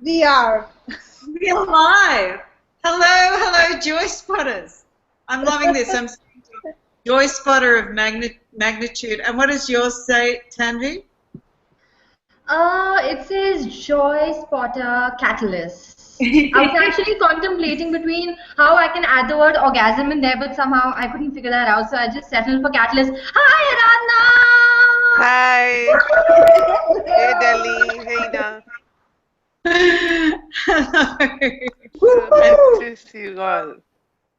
We are. We're live. Hello, Joy Spotters. I'm loving this. I'm Joy Spotter of magnitude. And what does yours say, Tanvi? It says Joy Spotter Catalyst. I was actually contemplating between how I can add the word orgasm in there, but somehow I couldn't figure that out, so I just settled for Catalyst. Hi, Radna! Hi. Hey, Delhi. Hey, Ina. Hello. Good to see you all.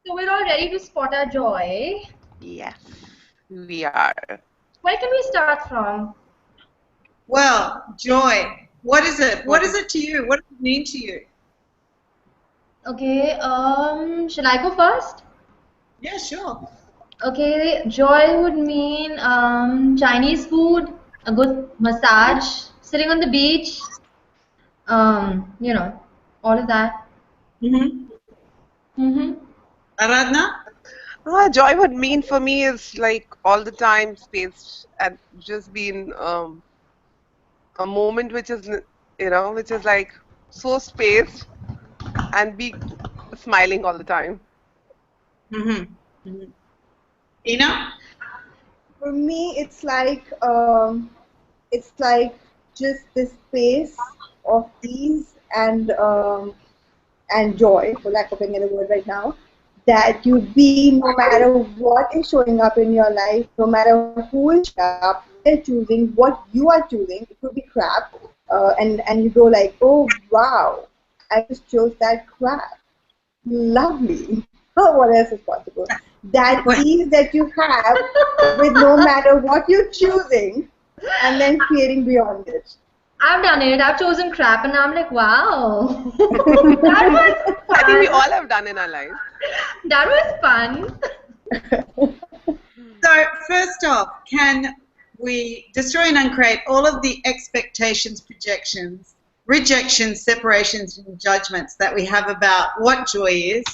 So we're all ready to spot our joy. Yes, we are. Where can we start from? Well, joy. What is it? What is it to you? What does it mean to you? Okay, shall I go first? Yeah, sure. Okay, joy would mean Chinese food, a good massage, sitting on the beach, you know, all of that. Aradhna? Joy would mean for me is like all the time spaced and just been a moment which is, which is like so spaced and be smiling all the time. Ina? For me, it's like just this space of ease and joy, for lack of any other word right now, that you be no matter what is showing up in your life, no matter who is showing up, they're choosing what you are choosing. It could be crap, and you go like, oh wow, I just chose that crap. Lovely. What else is possible? That ease that you have with no matter what you're choosing, and then creating beyond it. I've done it. I've chosen crap, and I'm like, wow. That was fun. I think we all have done in our life. That was fun. So, first off, can we destroy and uncreate all of the expectations, projections, rejections, separations, and judgments that we have about what joy is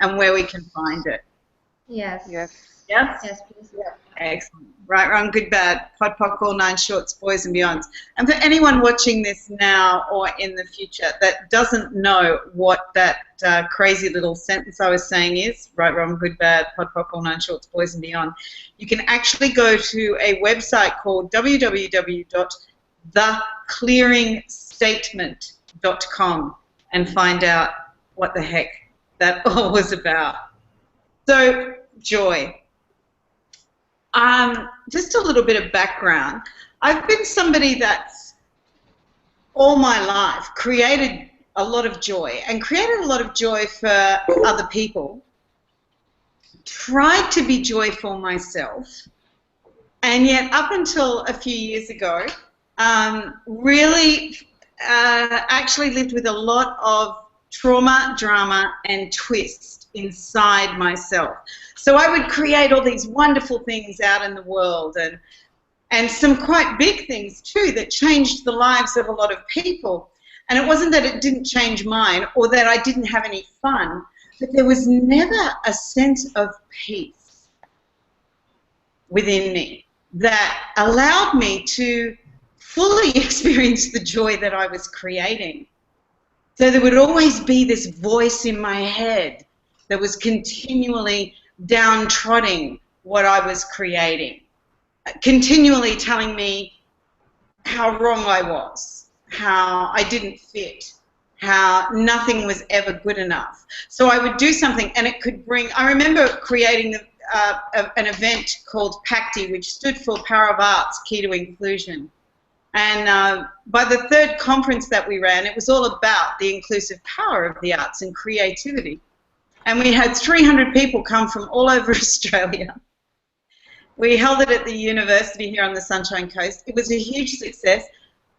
and where we can find it? Yes. Yes. Yes? Yes, please. Yeah. Excellent. Right, wrong, good, bad, pod, all nine shorts, boys and beyonds. And for anyone watching this now or in the future that doesn't know what that crazy little sentence I was saying is, right, wrong, good, bad, pod, all nine shorts, boys and beyond, you can actually go to a website called www.theclearingstatement.com and find out what the heck that all was about. So, joy. Just a little bit of background. I've been somebody that's all my life created a lot of joy and created a lot of joy for other people, tried to be joyful myself, and yet up until a few years ago, really actually lived with a lot of trauma, drama, and twist inside myself. So I would create all these wonderful things out in the world and some quite big things too that changed the lives of a lot of people. And it wasn't that it didn't change mine or that I didn't have any fun, but there was never a sense of peace within me that allowed me to fully experience the joy that I was creating. So there would always be this voice in my head that was continually downtrodden what I was creating, continually telling me how wrong I was, how I didn't fit, how nothing was ever good enough. So I would do something and it could bring, I remember creating an event called PACTI, which stood for Power of Arts, Key to Inclusion. And by the third conference that we ran, it was all about the inclusive power of the arts and creativity. And we had 300 people come from all over Australia. We held it at the university here on the Sunshine Coast. It was a huge success,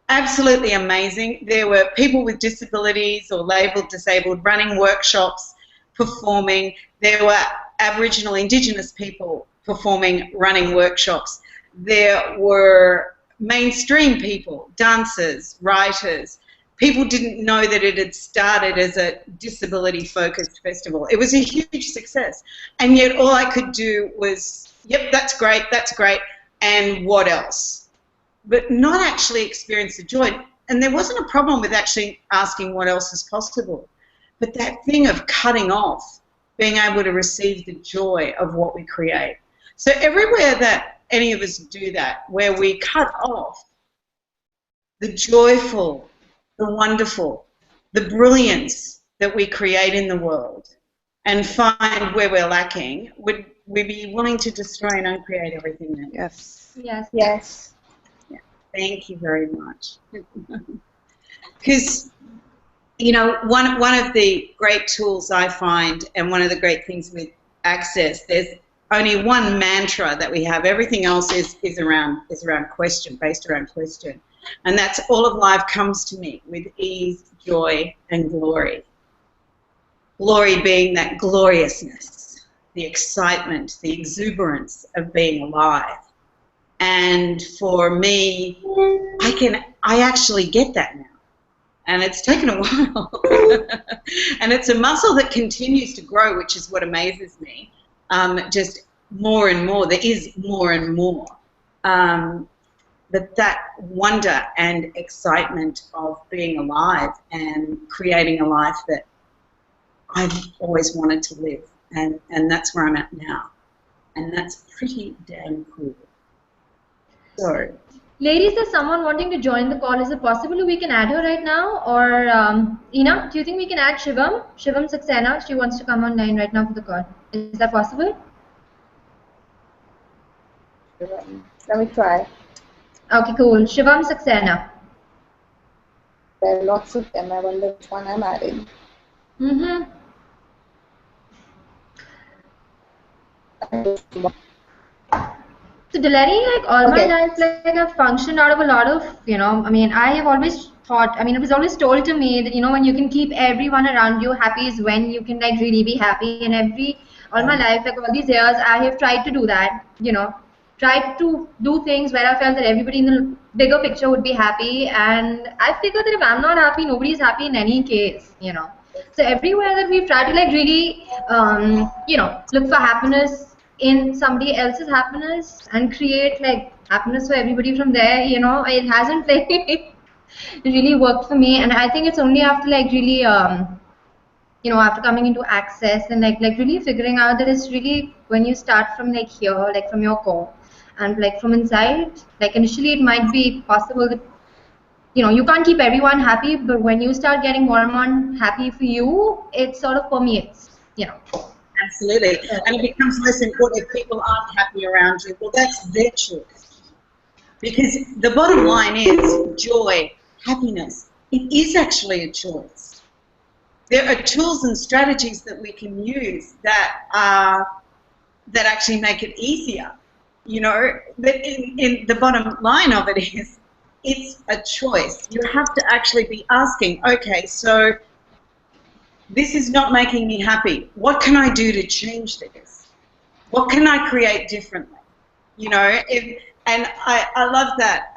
absolutely amazing. There were people with disabilities or labelled disabled running workshops, performing. There were Aboriginal, Indigenous people performing, running workshops. There were mainstream people, dancers, writers. People didn't know that it had started as a disability-focused festival. It was a huge success. And yet all I could do was, yep, that's great, and what else? But not actually experience the joy. there wasn't a problem with actually asking what else is possible. But that thing of cutting off, being able to receive the joy of what we create. So everywhere that any of us do that, where we cut off the joyful, the wonderful, the brilliance that we create in the world and find where we're lacking, would we be willing to destroy and uncreate everything then? Yes. Yes. Yes. Yeah. Thank you very much. Because, you know, one of the great tools I find, and one of the great things with Access, there's only one mantra that we have. Everything else is around question, based around question. And that's all of life comes to me with ease, joy, and glory. Glory being that gloriousness, the excitement, the exuberance of being alive. And for me, I actually get that now. And it's taken a while. And it's a muscle that continues to grow, which is what amazes me. Just more and more. There is more and more. But that wonder and excitement of being alive and creating a life that I've always wanted to live. And that's where I'm at now. And that's pretty damn cool. So, Ladies, there's someone wanting to join the call. Is it possible we can add her right now? Or, Ina, do you think we can add Shivam? Shivam Saxena, she wants to come online right now for the call. Is that possible? Let me try. Okay, cool. Shivam Saxena. There are lots of them. I wonder which one I'm adding. Mm-hmm. So Delany, like all my life, like I've functioned out of a lot of, I mean, I have always thought, I mean, it was always told to me that, when you can keep everyone around you happy is when you can like really be happy. And all my life, like all these years, I have tried to do that, tried to do things where I felt that everybody in the bigger picture would be happy. And I figured that if I'm not happy, nobody's happy in any case, So everywhere that we've tried to like really, look for happiness in somebody else's happiness and create like happiness for everybody from there, it hasn't like really worked for me. And I think it's only after like really after coming into Access and like really figuring out that it's really when you start from like here, like from your core and like from inside, like initially it might be possible that you can't keep everyone happy, but when you start getting more and more happy for you, it sort of permeates, Absolutely. And it becomes less important if people aren't happy around you. Well, that's their choice. Because the bottom line is joy, happiness. It is actually a choice. There are tools and strategies that we can use that actually make it easier. But in the bottom line of it is it's a choice. You have to actually be asking, okay, so this is not making me happy. What can I do to change this? What can I create differently? And I love that.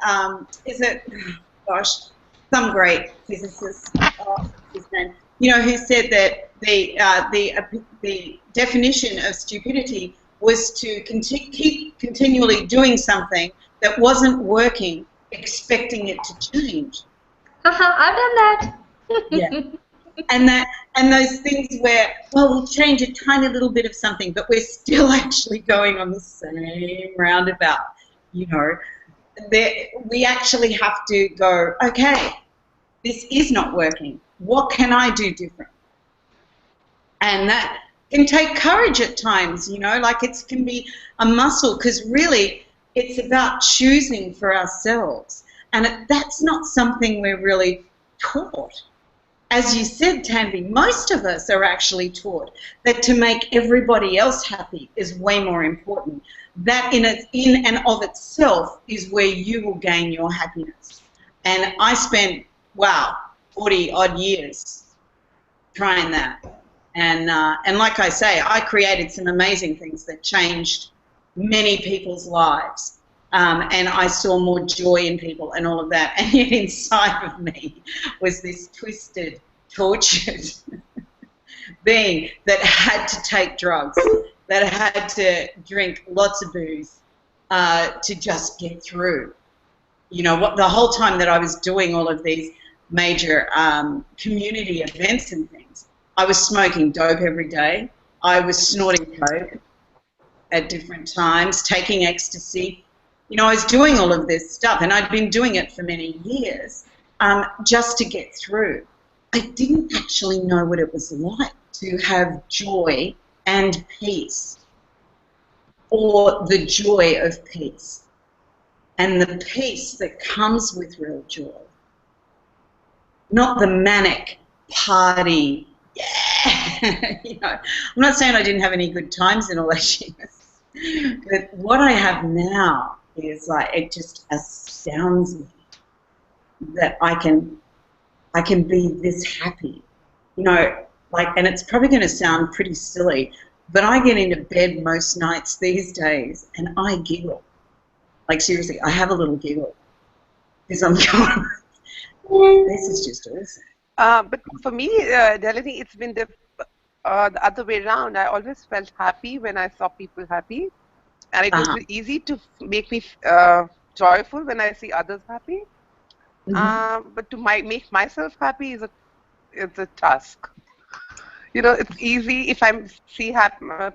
Some great physicist, his name, who said that the definition of stupidity was to keep continually doing something that wasn't working, expecting it to change. I've done that. Yeah. And those things where, well, we'll change a tiny little bit of something, but we're still actually going on the same roundabout, we actually have to go, okay, this is not working. What can I do different? And that can take courage at times, like it can be a muscle, because really it's about choosing for ourselves. And that's not something we're really taught. As you said, Tanvi, most of us are actually taught that to make everybody else happy is way more important. That in and of itself is where you will gain your happiness. And I spent, 40-odd years trying that. And like I say, I created some amazing things that changed many people's lives. And I saw more joy in people and all of that. And yet inside of me was this twisted, tortured being that had to take drugs, that had to drink lots of booze to just get through. you know, what the whole time that I was doing all of these major community events and things, I was smoking dope every day. I was snorting coke at different times, taking ecstasy. You know, I was doing all of this stuff, and I'd been doing it for many years just to get through. I didn't actually know what it was like to have joy and peace, or the joy of peace, and the peace that comes with real joy, not the manic party. Yeah, you know, I'm not saying I didn't have any good times in all those years, but what I have now is like, it just astounds me that I can be this happy, you know, like, and it's probably going to sound pretty silly, but I get into bed most nights these days and I giggle. Like, seriously, I have a little giggle because I'm going, this is just awesome. But for me, Delany, it's been the other way around. I always felt happy when I saw people happy, and it was easy to make me joyful when I see others happy. But to make myself happy is a task. You know, it's easy if I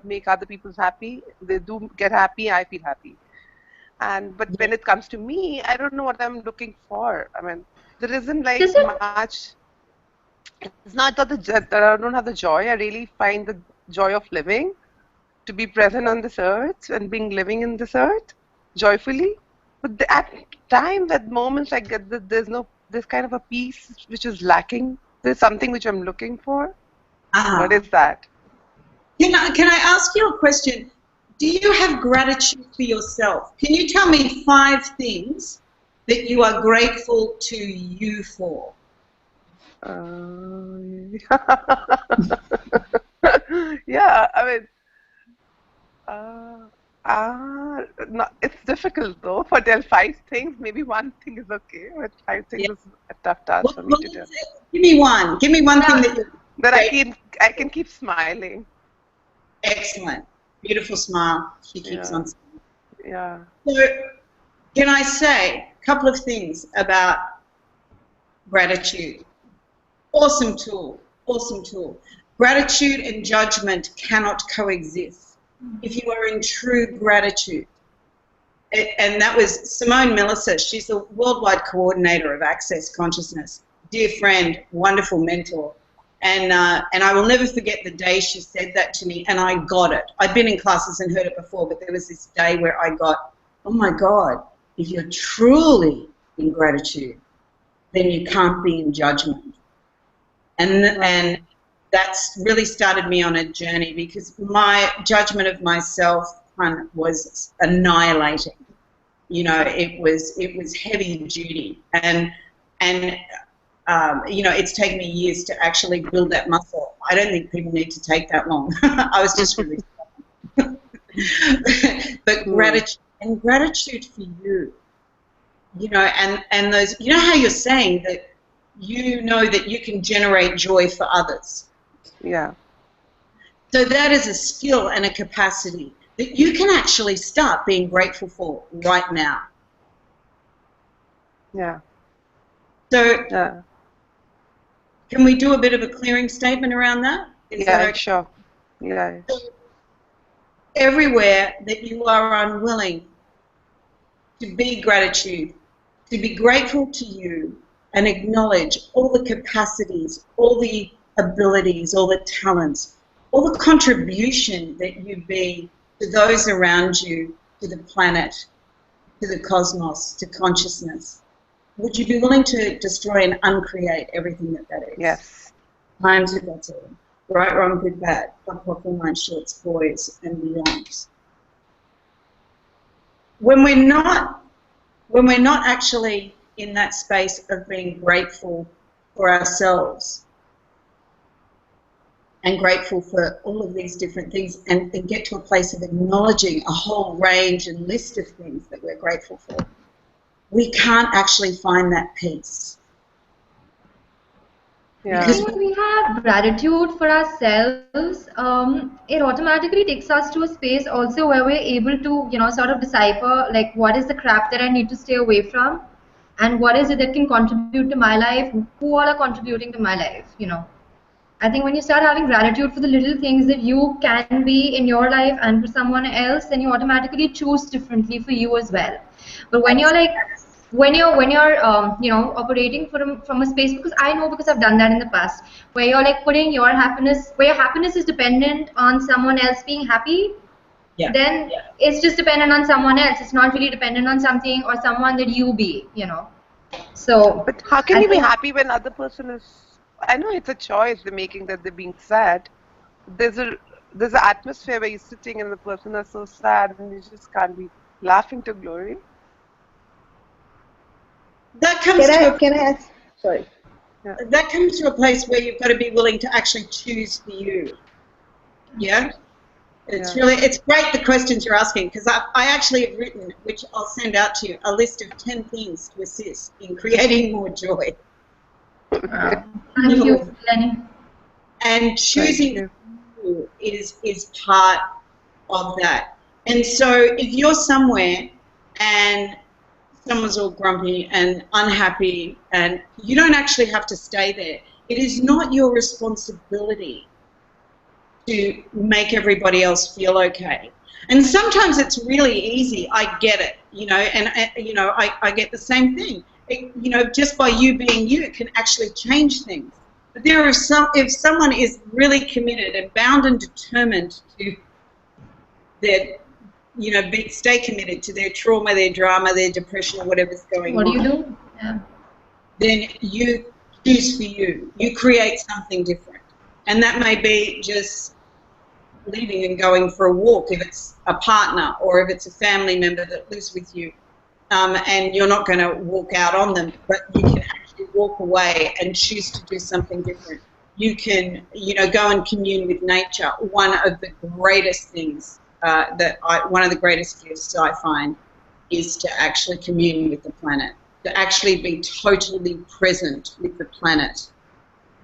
make other people happy. They do get happy. I feel happy. But when it comes to me, I don't know what I'm looking for. I mean, there isn't like much. It's not that I don't have the joy. I really find the joy of living, to be present on this earth and living in this earth joyfully. But at times, at moments, I get that there's kind of a peace which is lacking. There's something which I'm looking for. What is that? Can I ask you a question? Do you have gratitude for yourself? Can you tell me 5 things that you are grateful to you for? Yeah, I mean, no, it's difficult though. For there 5 things, maybe 1 thing is okay, but 5 things is a tough task for me to do. Give me one. Give me one thing that I can keep smiling. Excellent. Beautiful smile. She keeps on smiling. Yeah. So, can I say a couple of things about gratitude? Awesome tool. Awesome tool. Gratitude and judgment cannot coexist. If you are in true gratitude, and that was Simone Melissa, she's the worldwide coordinator of Access Consciousness, dear friend, wonderful mentor. And I will never forget the day she said that to me, and I got it. I'd been in classes and heard it before, but there was this day where I got, oh my God, if you're truly in gratitude, then you can't be in judgment. And that's really started me on a journey, because my judgment of myself was annihilating. You know, it was heavy duty, and you know, it's taken me years to actually build that muscle. I don't think people need to take that long. I was just really but gratitude for you, you know, and those, you know how you're saying that you know that you can generate joy for others. Yeah. So that is a skill and a capacity that you can actually start being grateful for right now. Yeah. So can we do a bit of a clearing statement around that? Sure. Yeah. So everywhere that you are unwilling to be gratitude, to be grateful to you and acknowledge all the capacities, all the abilities, all the talents, all the contribution that you be to those around you, to the planet, to the cosmos, to consciousness. Would you be willing to destroy and uncreate everything that is? Yes. Time to battle. Right, wrong, good, bad. Pop, pop, line, shorts, boys, and beyond. When we're not actually in that space of being grateful for ourselves and grateful for all of these different things, and get to a place of acknowledging a whole range and list of things that we're grateful for, we can't actually find that peace. Yeah. Because when we have gratitude for ourselves, it automatically takes us to a space also where we're able to, you know, sort of decipher like what is the crap that I need to stay away from, and what is it that can contribute to my life, who all are contributing to my life, I think when you start having gratitude for the little things that you can be in your life and for someone else, then you automatically choose differently for you as well. But when you're like, when you're operating from a space, because I know, because I've done that in the past, where you're like putting your happiness, where your happiness is dependent on someone else being happy, then it's just dependent on someone else. It's not really dependent on something or someone that you be. So But how can I you be think. happy when other person is? I know it's a choice they're making that they're being sad. There's a there's an atmosphere where you're sitting and the person is so sad and you just can't be laughing to glory. That comes to a Can I ask? Sorry. Yeah, that comes to a place where you've got to be willing to actually choose for you. Yeah. yeah. It's great the questions you're asking, because I actually have written, which I'll send out to you, a list of 10 things to assist in creating more joy. Thank you, Lenny. And Thank choosing you. you is part of that. And so if you're somewhere and someone's all grumpy and unhappy and you don't actually have to stay there, it is not your responsibility to make everybody else feel okay. And sometimes it's really easy. I get it, and I get the same thing. Just by you being you, it can actually change things. But if someone is really committed and bound and determined to their, stay committed to their trauma, their drama, their depression, or whatever's going What do on, you do? Yeah. then you choose for you. You create something different. And that may be just leaving and going for a walk if it's a partner or if it's a family member that lives with you, and you're not going to walk out on them, but you can actually walk away and choose to do something different. You can, go and commune with nature. One of the greatest things one of the greatest gifts I find is to actually commune with the planet, to actually be totally present with the planet,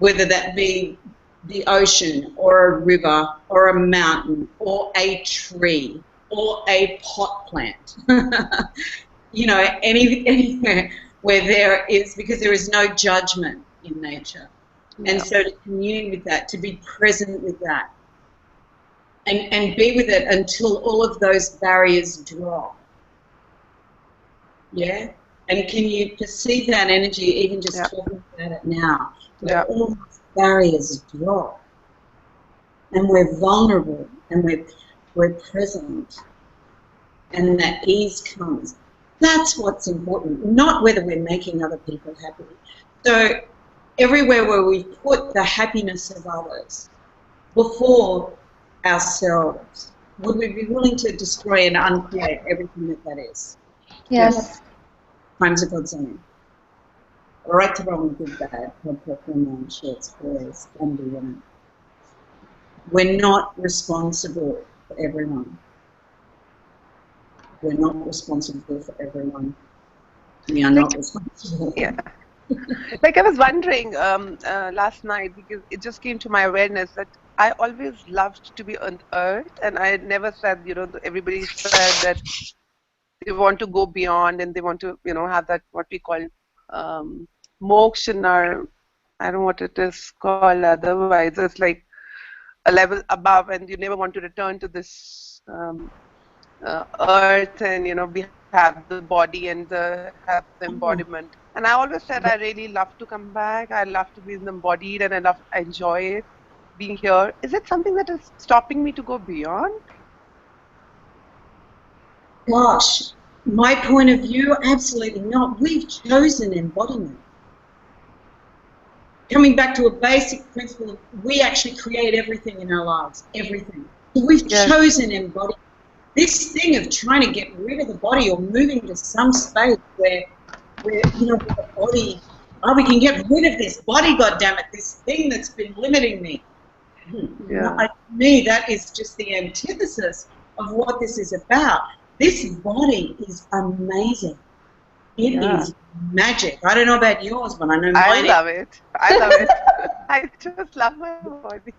whether that be the ocean or a river or a mountain or a tree or a pot plant. Anywhere where there is, because there is no judgment in nature. Yeah. And so to commune with that, to be present with that, and be with it until all of those barriers drop. Yeah? And can you perceive that energy even just talking about it now? Yeah. All those barriers drop. And we're vulnerable and we're present. And that ease comes. That's what's important, not whether we're making other people happy. So everywhere where we put the happiness of others before ourselves, would we be willing to destroy and uncreate everything that is? Yes. Crimes of God's own. Right to wrong, good, bad, purple, women, shirts, boys, gender, women. We're not responsible for everyone. We're not responsible for everyone. We are not responsible. Yeah. Like I was wondering last night, because it just came to my awareness that I always loved to be on earth, and I had never said, everybody said that they want to go beyond and they want to, have that what we call moksha, or I don't know what it is called otherwise. It's like a level above, and you never want to return to this earth and have the body and have the embodiment. And I always said I really love to come back. I love to be embodied, and I enjoy it being here. Is it something that is stopping me to go beyond? Gosh, my point of view, absolutely not. We've chosen embodiment. Coming back to a basic principle, we actually create everything in our lives, everything. So we've chosen embodiment. This thing of trying to get rid of the body or moving to some space where the body, we can get rid of this body, goddammit, this thing that's been limiting me. To me, that is just the antithesis of what this is about. This body is amazing. It is magic. I don't know about yours, but I know mine. I love it. I love it. I just love my body.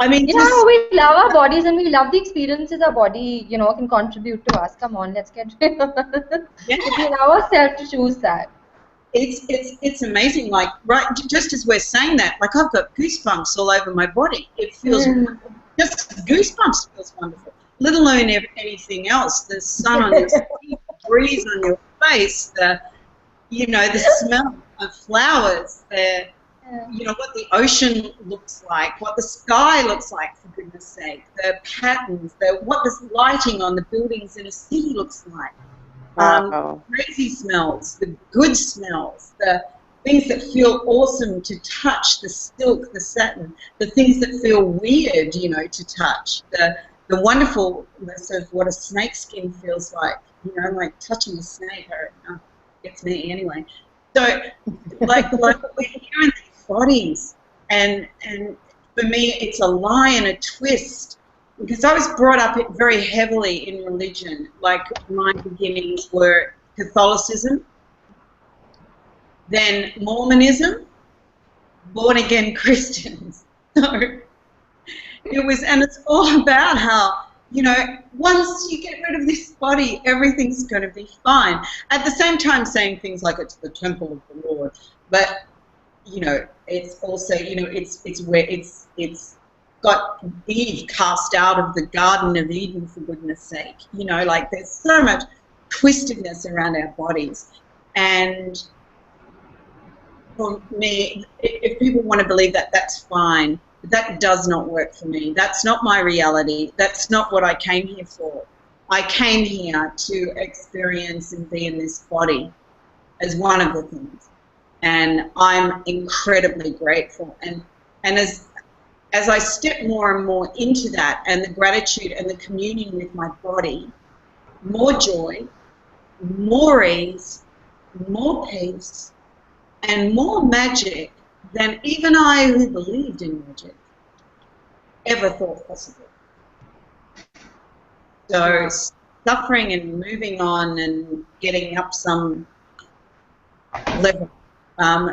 I mean, You know how we love our bodies and we love the experiences our body, can contribute to us. Come on, let's get rid of it. yeah, We allow ourselves to choose that. it's amazing. Like, right, just as we're saying that, like I've got goosebumps all over my body. It feels just goosebumps feels wonderful. Let alone anything else. The sun on your skin, the breeze on your face, the smell of flowers, what the ocean looks like, what the sky looks like, for goodness sake, the patterns, what the lighting on the buildings in a city looks like. Wow. Crazy smells, the good smells, the things that feel awesome to touch, the silk, the satin, the things that feel weird, to touch, the wonderfulness of what a snake skin feels like touching a snake. It's me anyway. So, like we're here in these bodies, and for me, it's a lie and a twist. Because I was brought up very heavily in religion. Like, my beginnings were Catholicism, then Mormonism, born-again Christians. So and it's all about how, once you get rid of this body, everything's going to be fine. At the same time saying things like it's the temple of the Lord. But, it's also, it's where it's got Eve cast out of the Garden of Eden, for goodness sake. There's so much twistedness around our bodies. And for me, if people want to believe that, that's fine. But that does not work for me. That's not my reality. That's not what I came here for. I came here to experience and be in this body as one of the things. And I'm incredibly grateful. And as I step more and more into that, and the gratitude and the communion with my body, more joy, more ease, more peace, and more magic than even I, who believed in magic, ever thought possible. So suffering and moving on and getting up some level,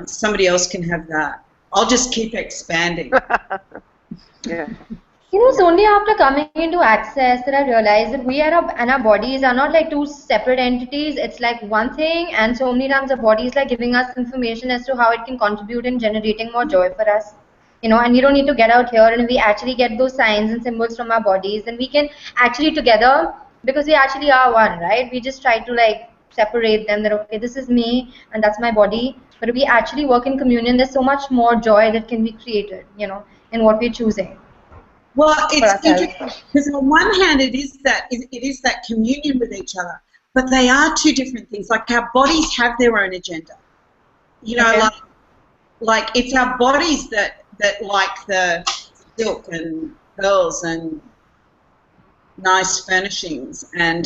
somebody else can have that. I'll just keep expanding. Yeah. It's only after coming into Access that I realized that we and our bodies are not like two separate entities. It's like one thing, and so many times the body is like giving us information as to how it can contribute in generating more joy for us. And we don't need to get out here, and we actually get those signs and symbols from our bodies, and we can actually together, because we actually are one, right? We just try to like separate them, that okay, this is me and that's my body. But if we actually work in communion, there's so much more joy that can be created, in what we're choosing. Well, it's interesting because on one hand it is that communion with each other, but they are two different things. Like, our bodies have their own agenda. Okay. Like it's our bodies that like the silk and pearls and nice furnishings and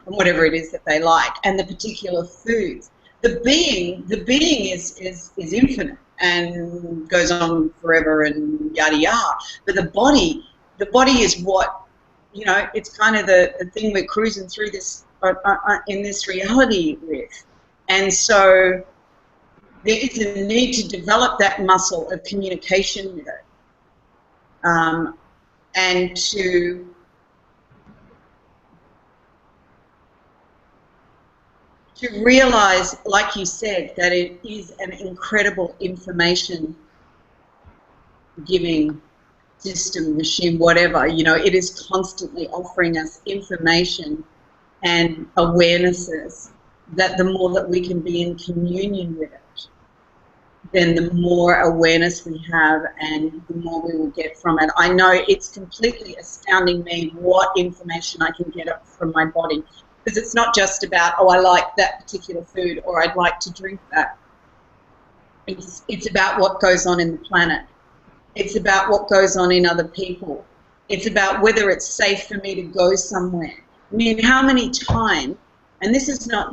whatever it is that they like, and the particular foods. The being is infinite and goes on forever and yada yada. But the body is what, it's kind of the thing we're cruising through this in this reality with. And so there is a need to develop that muscle of communication with it, and to realize, like you said, that it is an incredible information giving system, machine, whatever. It is constantly offering us information and awarenesses that the more that we can be in communion with it, then the more awareness we have and the more we will get from it. I know it's completely astounding me what information I can get from my body. Because it's not just about, oh, I like that particular food or I'd like to drink that. It's about what goes on in the planet. It's about what goes on in other people. It's about whether it's safe for me to go somewhere. I mean, how many times, and this is not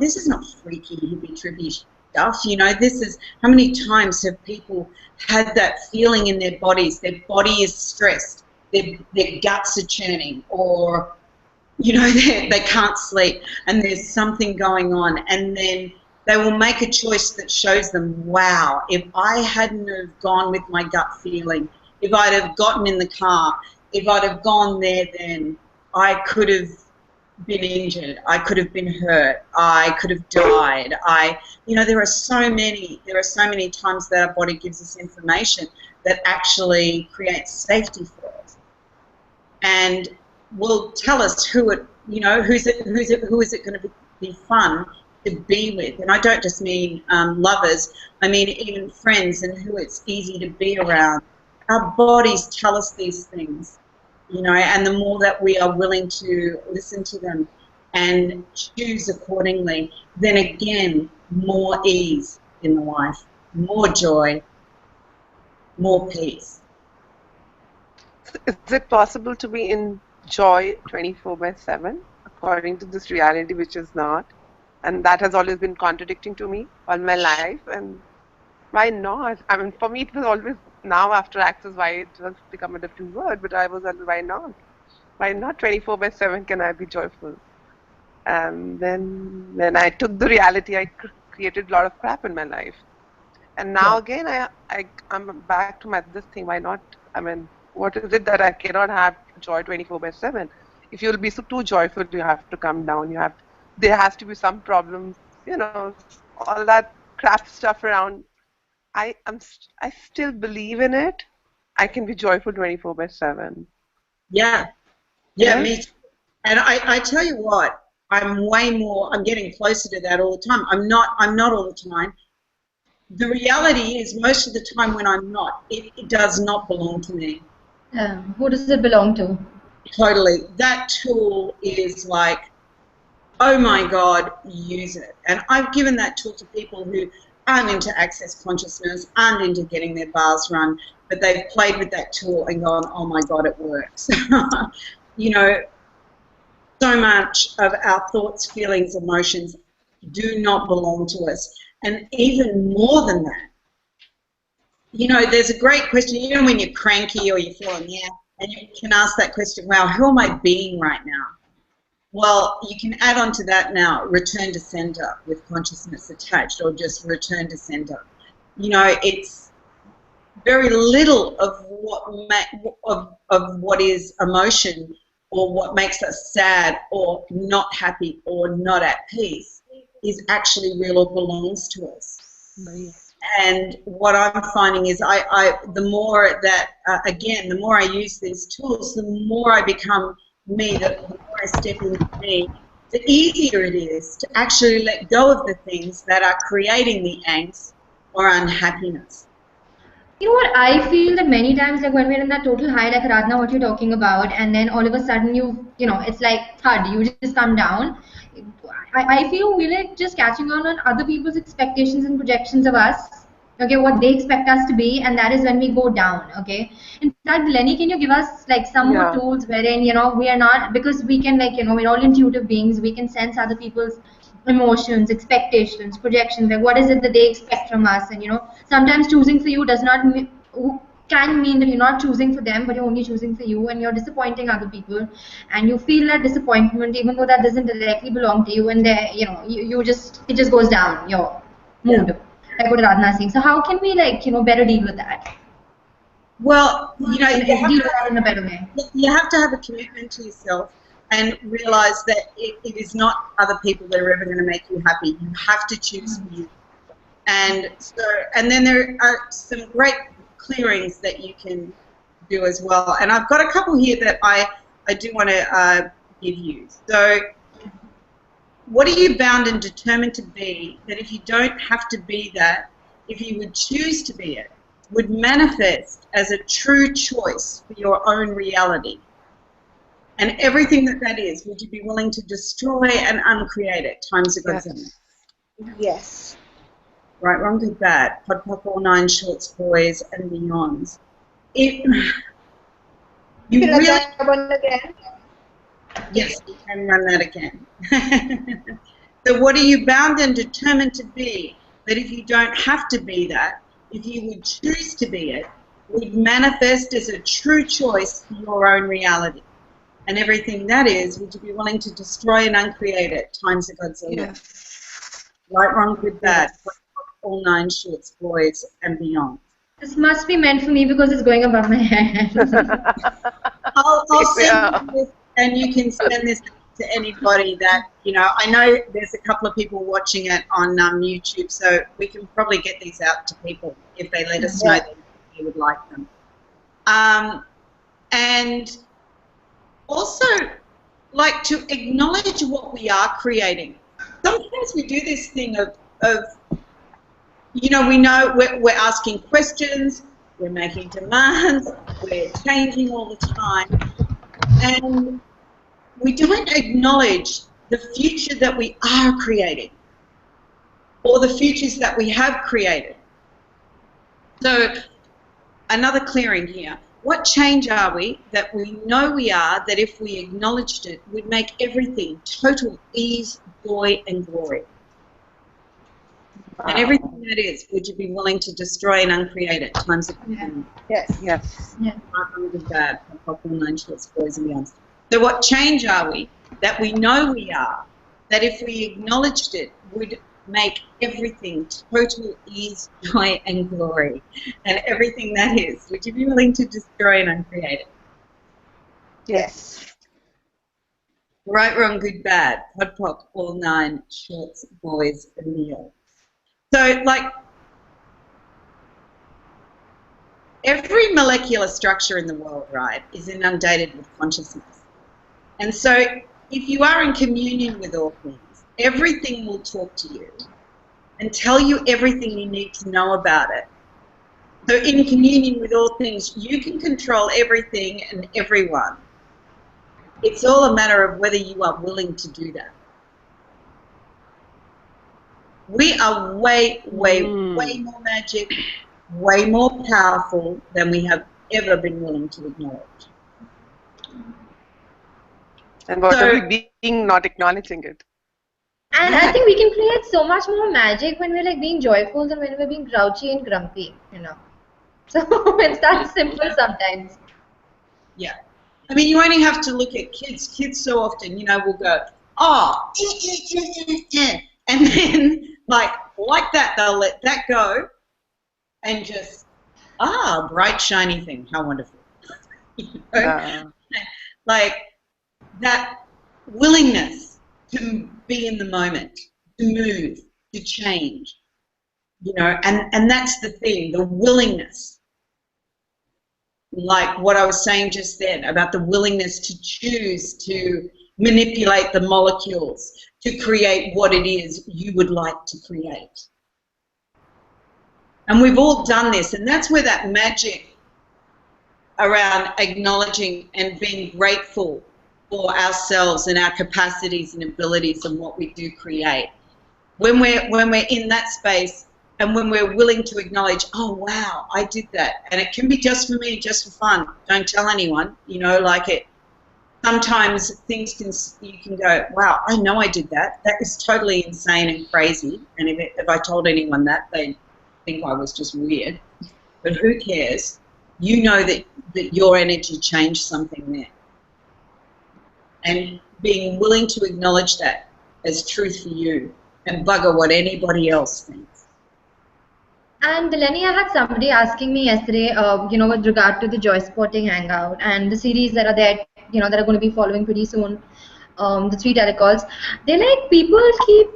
freaky, hippie-trippy stuff, this is, how many times have people had that feeling in their bodies, their body is stressed, their guts are churning, or they can't sleep and there's something going on, and then they will make a choice that shows them, wow, if I hadn't have gone with my gut feeling, if I'd have gotten in the car, if I'd have gone there then, I could have been injured, I could have been hurt, I could have died. There are so many times that our body gives us information that actually creates safety for us, and will tell us who is it going to be fun to be with. And I don't just mean lovers, I mean even friends, and who it's easy to be around. Our bodies tell us these things, and the more that we are willing to listen to them and choose accordingly, then again, more ease in the life, more joy, more peace. Is it possible to be in joy 24/7 according to this reality, which is not? And that has always been contradicting to me all my life. And why not? I mean, for me, it was always, now after Access, why it has become a different word, but I was always, why not? Why not 24/7 can I be joyful? And then when I took the reality, I created a lot of crap in my life. And now again, I'm back to this thing. Why not? I mean, what is it that I cannot have joy 24/7? If you'll be too joyful, you have to come down. There has to be some problem. All that crap stuff around. I still believe in it. I can be joyful 24/7. Yeah, me too. And I tell you what, I'm getting closer to that all the time. I'm not all the time. The reality is, most of the time when I'm not, it does not belong to me. Who does it belong to? Totally. That tool is like, oh my God, use it. And I've given that tool to people who aren't into access consciousness, aren't into getting their bars run, but they've played with that tool and gone, oh my God, it works. So much of our thoughts, feelings, emotions do not belong to us. And even more than that, there's a great question, when you're cranky or you're feeling, and you can ask that question, wow, who am I being right now? Well, you can add on to that now, return to center with consciousness attached, or just return to center. It's very little of what is emotion, or what makes us sad or not happy or not at peace, is actually real or belongs to us. Nice. And what I'm finding is, the more that, again, the more I use these tools, the more I become me, the more I step into me, the easier it is to actually let go of the things that are creating the angst or unhappiness. You know what, I feel that many times, like when we're in that total high, like Radhana, what you're talking about, and then all of a sudden it's like thud, you just come down. I feel we're like just catching on other people's expectations and projections of us, okay, what they expect us to be, and that is when we go down, okay. In fact, Delany, can you give us like some more tools wherein, we are not, because we can, like, we're all intuitive beings, we can sense other people's emotions, expectations, projections, like what is it that they expect from us, and sometimes choosing for you does not can mean that you're not choosing for them, but you're only choosing for you, and you're disappointing other people, and you feel that disappointment even though that doesn't directly belong to you, and there, it just goes down your mood, like what Radhana is saying. So how can we, like, better deal with that? Well, you deal with that in a better way. You have to have a commitment to yourself and realize that it is not other people that are ever going to make you happy. You have to choose for you. And then there are some great clearings that you can do as well. And I've got a couple here that I do want to give you. So, what are you bound and determined to be that if you don't have to be that, if you would choose to be it, would manifest as a true choice for your own reality? And everything that is, would you be willing to destroy and uncreate it times a godzillion? Yes. Right, wrong, good, bad, pod, pop, all nine shorts, boys, and beyonds. You really, that one again? yes, you can run that again. So what are you bound and determined to be that if you don't have to be that, if you would choose to be it, would manifest as a true choice for your own reality? And everything that is, would you be willing to destroy and uncreate it times a godzillion? Yes. Right, wrong, good, bad, all nine shorts, boys, and beyond. This must be meant for me because it's going above my head. I'll send Yeah. you this, and you can send this to anybody that, you know, I know there's a couple of people watching it on YouTube, so we can probably get these out to people if they let us know Yeah. that they would like them. And also, like, to acknowledge what we are creating. Sometimes we do this thing of you know we're asking questions, we're making demands, we're changing all the time, and we don't acknowledge the future that we are creating or the futures that we have created. So another clearing here. What change are we that we know we are, that if we acknowledged it, would make everything total ease, joy, and glory? And everything that is, would you be willing to destroy and uncreate it? Times of Yes. Yes. Yeah. good, bad, popular, nine shorts, boys and beyond. So what change are we that we know we are, that if we acknowledged it, would make everything total ease, joy, and glory? And everything that is, would you be willing to destroy and uncreate it? Yes. Right, wrong, good, bad, podpoc, all nine shorts, boys, and meal. So, like, every molecular structure in the world, right, is inundated with consciousness. And so if you are in communion with all things, everything will talk to you and tell you everything you need to know about it. So in communion with all things, you can control everything and everyone. It's all a matter of whether you are willing to do that. We are way, way, way more magic, way more powerful than we have ever been willing to acknowledge. And what are we being not acknowledging it? And I think we can create so much more magic when we're like being joyful than when we're being grouchy and grumpy, you know. So it's that simple sometimes. Yeah. I mean, you only have to look at kids. Kids so often, you know, will go, oh, and then like that, they'll let that go and just, bright, shiny thing. How wonderful. You know? Like that willingness to be in the moment, to move, to change, you know, and that's the thing, the willingness. Like what I was saying just then about the willingness to choose to manipulate the molecules to create what it is you would like to create. And we've all done this, and that's where that magic around acknowledging and being grateful for ourselves and our capacities and abilities and what we do create. When we're in that space and when we're willing to acknowledge, oh wow, I did that, and it can be just for me, just for fun. Don't tell anyone, you know, like it. Sometimes you can go, wow, I know I did that. That is totally insane and crazy. And if I told anyone that, they'd think I was just weird. But who cares? You know that your energy changed something there. And being willing to acknowledge that as truth for you and bugger what anybody else thinks. And Delaney, I had somebody asking me yesterday, you know, with regard to the Joy Spotting Hangout and the series that are there, you know, that are going to be following pretty soon, the 3 telecalls. They're like, people keep,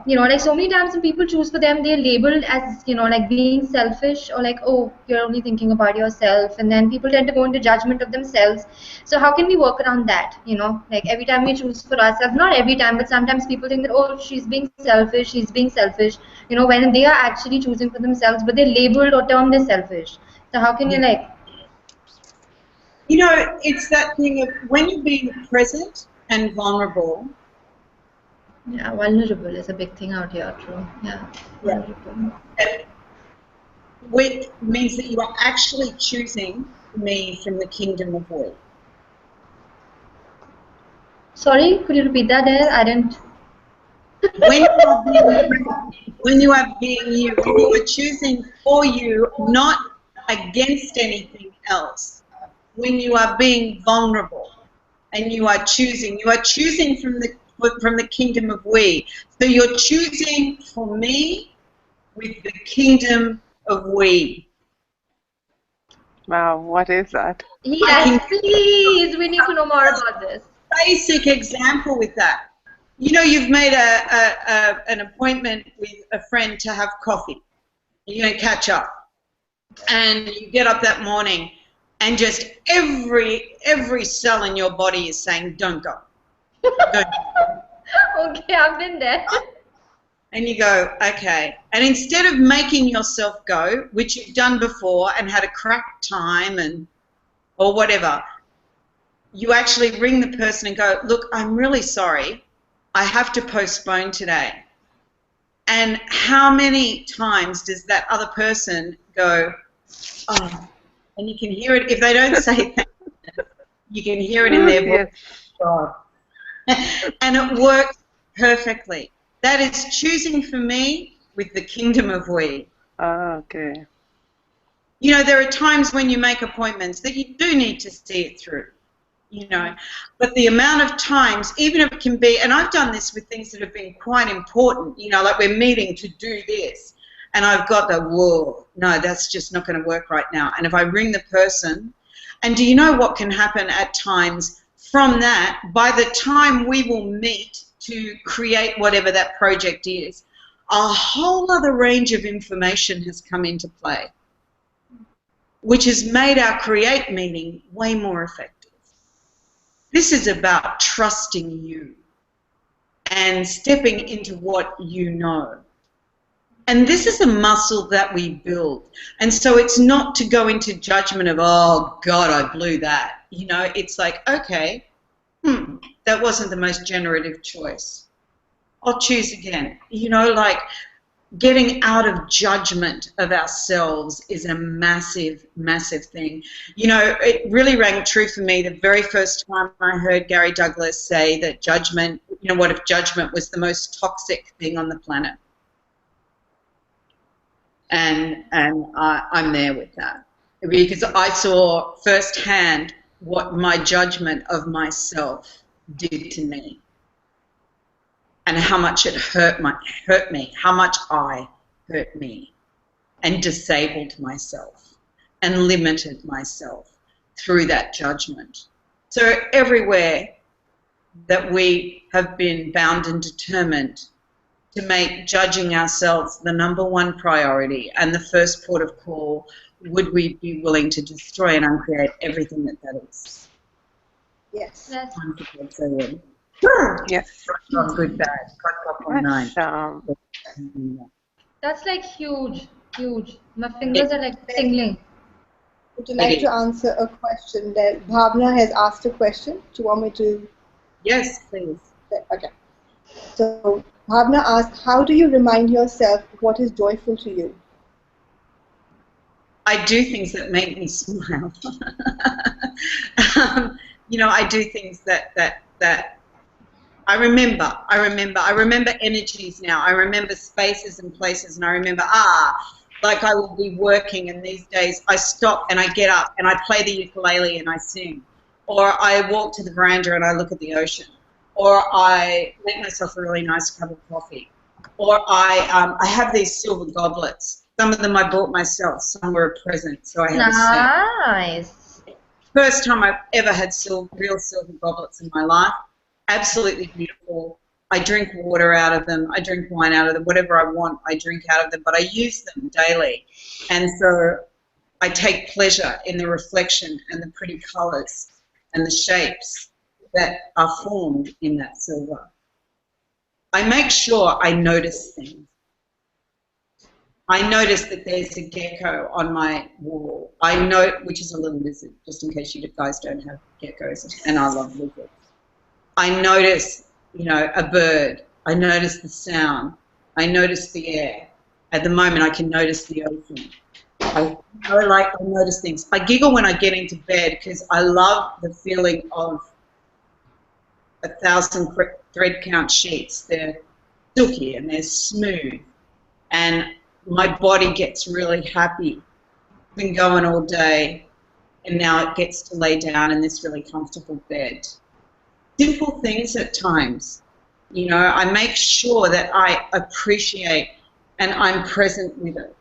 you know, like so many times when people choose for them, they're labeled as, you know, like being selfish or like, oh, you're only thinking about yourself. And then people tend to go into judgment of themselves. So how can we work around that? You know, like every time we choose for ourselves, not every time, but sometimes people think that, oh, she's being selfish, he's being selfish, you know, when they are actually choosing for themselves, but they're labeled or termed as selfish. So how can you like? You know, it's that thing of when you're being present and vulnerable. Yeah, vulnerable is a big thing out here, true. Yeah. Vulnerable. Which means that you are actually choosing me from the kingdom of we. Sorry, could you repeat that there? I didn't. When you are being you, when you are choosing for you, not against anything else, when you are being vulnerable and you are choosing from the kingdom of we. So you're choosing for me with the kingdom of we. Wow, what is that? I Yes, can please. We need to know more about this. basic example with that. You know, you've made an appointment with a friend to have coffee. You're going to catch up. And you get up that morning and just every cell in your body is saying, don't go. Don't go. Okay, I've been there. And you go, okay. And instead of making yourself go, which you've done before and had a crap time and or whatever, you actually ring the person and go, look, I'm really sorry. I have to postpone today. And how many times does that other person go, oh, and you can hear it, if they don't say that, you can hear it in their voice. God. And it works perfectly. That is choosing for me with the kingdom of we. Okay. You know, there are times when you make appointments that you do need to see it through, you know. But the amount of times, even if it can be, and I've done this with things that have been quite important, you know, like we're meeting to do this, and I've got the, whoa, no, that's just not going to work right now. And if I ring the person, and do you know what can happen at times from that, by the time we will meet to create whatever that project is, a whole other range of information has come into play, which has made our create meeting way more effective. This is about trusting you and stepping into what you know. And this is a muscle that we build. And so it's not to go into judgment of, oh, God, I blew that. You know, it's like, okay, that wasn't the most generative choice. I'll choose again. You know, like getting out of judgment of ourselves is a massive, massive thing. You know, it really rang true for me the very first time I heard Gary Douglas say that judgment, you know, what if judgment was the most toxic thing on the planet? And I'm there with that, because I saw firsthand what my judgment of myself did to me and how much it hurt me, how much I hurt me and disabled myself and limited myself through that judgment. So everywhere that we have been bound and determined to make judging ourselves the #1 priority and the first port of call, would we be willing to destroy and uncreate everything that is? Yes. Yes. Time to go forward. Yes. Not good, bad. Cut on 9. That's like huge, huge. My fingers are like tingling. Would you like to answer a question that Bhavna has asked a question? Do you want me to? Yes, please. Okay. So Bhavna asked, how do you remind yourself what is joyful to you? I do things that make me smile. You know, I do things that I remember energies now. I remember spaces and places, and I remember, like I will be working, and these days I stop and I get up and I play the ukulele and I sing, or I walk to the veranda and I look at the ocean, or I make myself a really nice cup of coffee, or I have these silver goblets. Some of them I bought myself, some were a present, so I have a set. Nice. First time I've ever had real silver goblets in my life. Absolutely beautiful. I drink water out of them. I drink wine out of them. Whatever I want, I drink out of them. But I use them daily. And so I take pleasure in the reflection and the pretty colours and the shapes that are formed in that silver. I make sure I notice things. I notice that there's a gecko on my wall. I know, which is a little lizard, just in case you guys don't have geckos, and I love lizards. I notice, you know, a bird. I notice the sound. I notice the air. At the moment, I can notice the ocean. I notice things. I giggle when I get into bed because I love the feeling of 1,000 thread count sheets. They're silky and they're smooth, and my body gets really happy. I've been going all day, and now it gets to lay down in this really comfortable bed. Simple things at times, you know, I make sure that I appreciate and I'm present with it.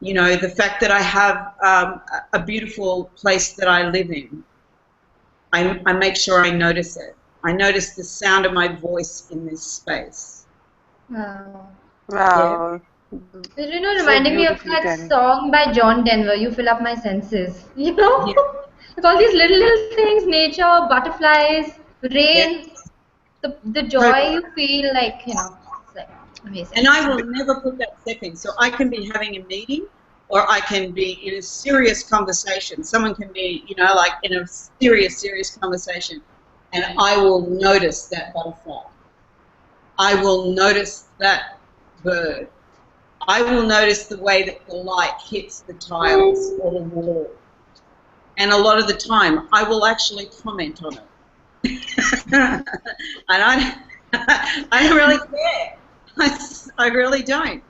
You know, the fact that I have a beautiful place that I live in, I make sure I notice it. I notice the sound of my voice in this space. Wow. Yeah. Wow. You know, So reminding me of beautifully, that Terry. song by John Denver, You Fill Up My Senses. You know? Yeah. Like all these little things, nature, butterflies, Yeah. rain, the joy Totally. you feel, like, it's like amazing. And I will never put that second. So I can be having a meeting or I can be in a serious conversation. Someone can be, you know, like in a serious conversation. And I will notice that butterfly. I will notice that bird. I will notice the way that the light hits the tiles or the wall. And a lot of the time, I will actually comment on it. And I don't really care. I really don't.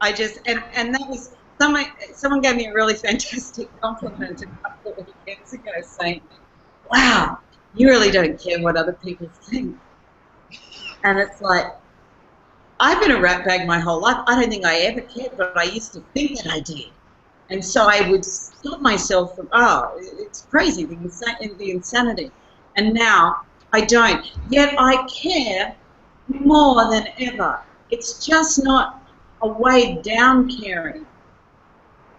I just, and that was, someone gave me a really fantastic compliment a couple of weekends ago saying, wow, you really don't care what other people think. And it's like, I've been a rat bag my whole life. I don't think I ever cared, but I used to think that I did. And so I would stop myself from, oh, it's crazy, the insanity. And now I don't. Yet I care more than ever. It's just not a weighed down caring.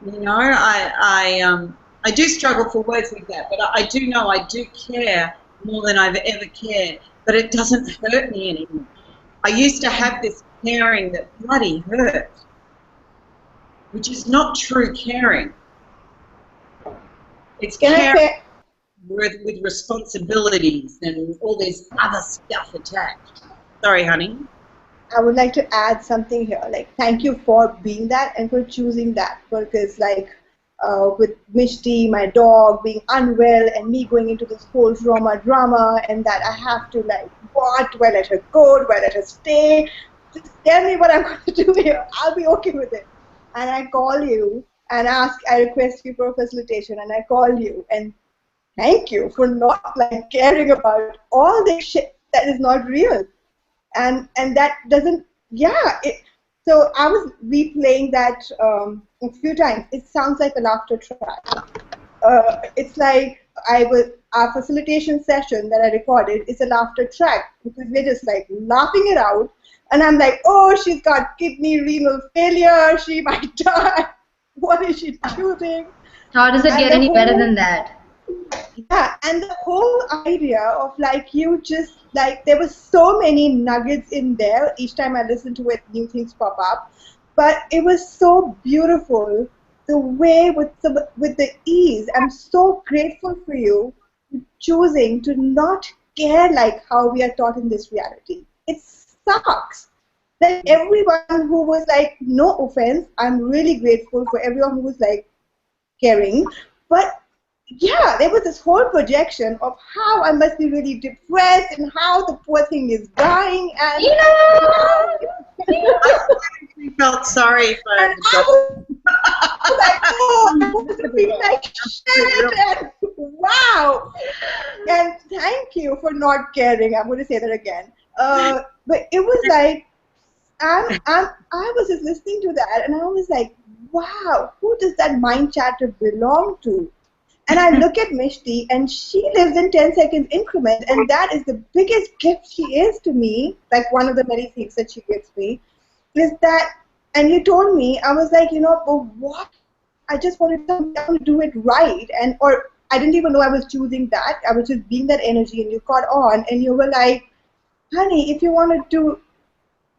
You know, I do struggle for words with that, but I do know I do care more than I've ever cared, but it doesn't hurt me anymore. I used to have this caring that bloody hurt, which is not true caring. It's Can I caring say, with responsibilities and all this other stuff attached. Sorry, honey. I would like to add something here. Like, thank you for being that and for choosing that. Because, like, with Mishti, my dog, being unwell and me going into this whole drama, and that I have to, like, what? Do I let her go? Do I let her stay? Just tell me what I'm going to do here. I'll be okay with it. And I call you and I request you for a facilitation, and I call you and thank you for not, like, caring about all this shit that is not real. And that doesn't, yeah, so I was replaying that a few times. It sounds like a laughter track. It's like our facilitation session that I recorded is a laughter track because we're just like laughing it out, and I'm like, oh, she's got kidney renal failure, she might die, what is she choosing? How does it And get the any better whole than that? Yeah, and the whole idea of, like, you just, like, there were so many nuggets in there. Each time I listen to it, new things pop up. But it was so beautiful, the way with the ease. I'm so grateful for you choosing to not care like how we are taught in this reality. It sucks. Like, everyone who was like, no offense, I'm really grateful for everyone who was like caring, but yeah, there was this whole projection of how I must be really depressed and how the poor thing is dying, and I felt sorry for and the I was like, oh, I want to be like shit, and wow, and thank you for not caring. I'm going to say that again. But it was like, I was just listening to that, and I was like, wow, who does that mind chatter belong to? And I look at Mishti, and she lives in 10 seconds increment, and that is the biggest gift she is to me. Like, one of the many things that she gives me is that. And you told me, I was like, but what? I just wanted to do it right, or I didn't even know I was choosing that. I was just being that energy, and you caught on, and you were like, honey, if you want to do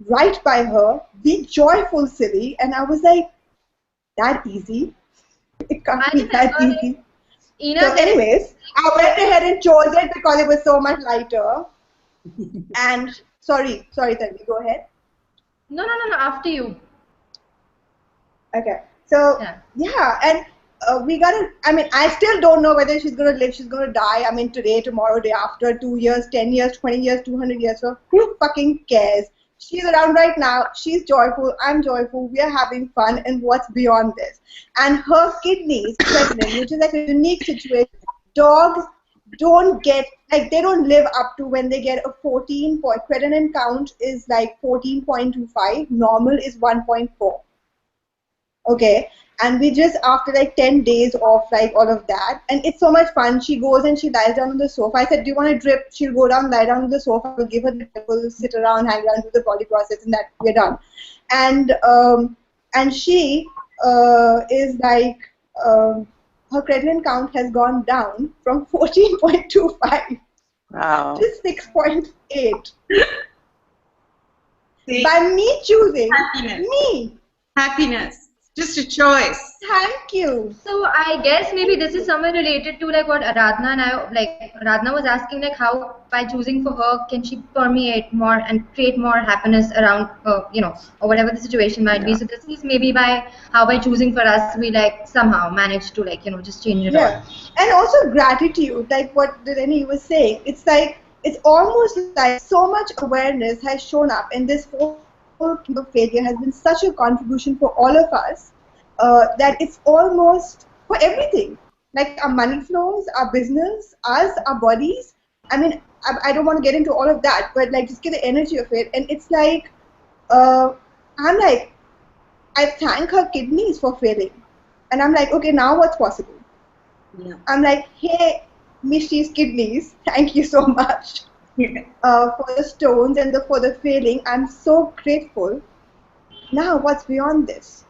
right by her, be joyful, silly. And I was like, that easy? It can't I be that remember, like, easy. So Ina, anyways, I went ahead and chose it because it was so much lighter. And sorry, Tanvi, go ahead. no, after you. Okay. So Yeah. yeah, and we gotta. I mean, I still don't know whether she's gonna live, she's gonna die. I mean, today, tomorrow, day after, 2 years, 10 years, 20 years, 200 years. So who fucking cares? She's around right now. She's joyful. I'm joyful. We are having fun. And what's beyond this? And her kidneys pregnant, which is like a unique situation. Dogs don't get, like, they don't live up to when they get a 14 point creatinine count is like 14.25. Normal is 1.4. Okay, and we just after like 10 days of like all of that, and it's so much fun. She goes and she lies down on the sofa. I said, do you want a drip? She'll go down, lie down on the sofa. We'll give her the drip. We'll sit around, hang around, do the body process, and that we're done. And she is like her creatinine count has gone down from 14.25 Wow. to 6.8 See, by me choosing happiness. me. Happiness. Just a choice. Thank you. So I guess maybe this is somewhere related to like what Aradhana and I, like Aradhana was asking, like how by choosing for her can she permeate more and create more happiness around her, you know, or whatever the situation might be. Yeah. So this is maybe by how by choosing for us we like somehow manage to like, you know, just change it all. Yeah, and also gratitude, like what Delany was saying. It's like it's almost like so much awareness has shown up, and this whole kind of failure has been such a contribution for all of us that it's almost for everything, like our money flows, our business, us, our bodies. I mean, I don't want to get into all of that, but like just get the energy of it, and it's like I'm like I thank her kidneys for failing, and I'm like, okay, now what's possible? Yeah. I'm like, hey, Mishy's kidneys, thank you so much for the stones and for the failing. I'm so grateful. Now, what's beyond this?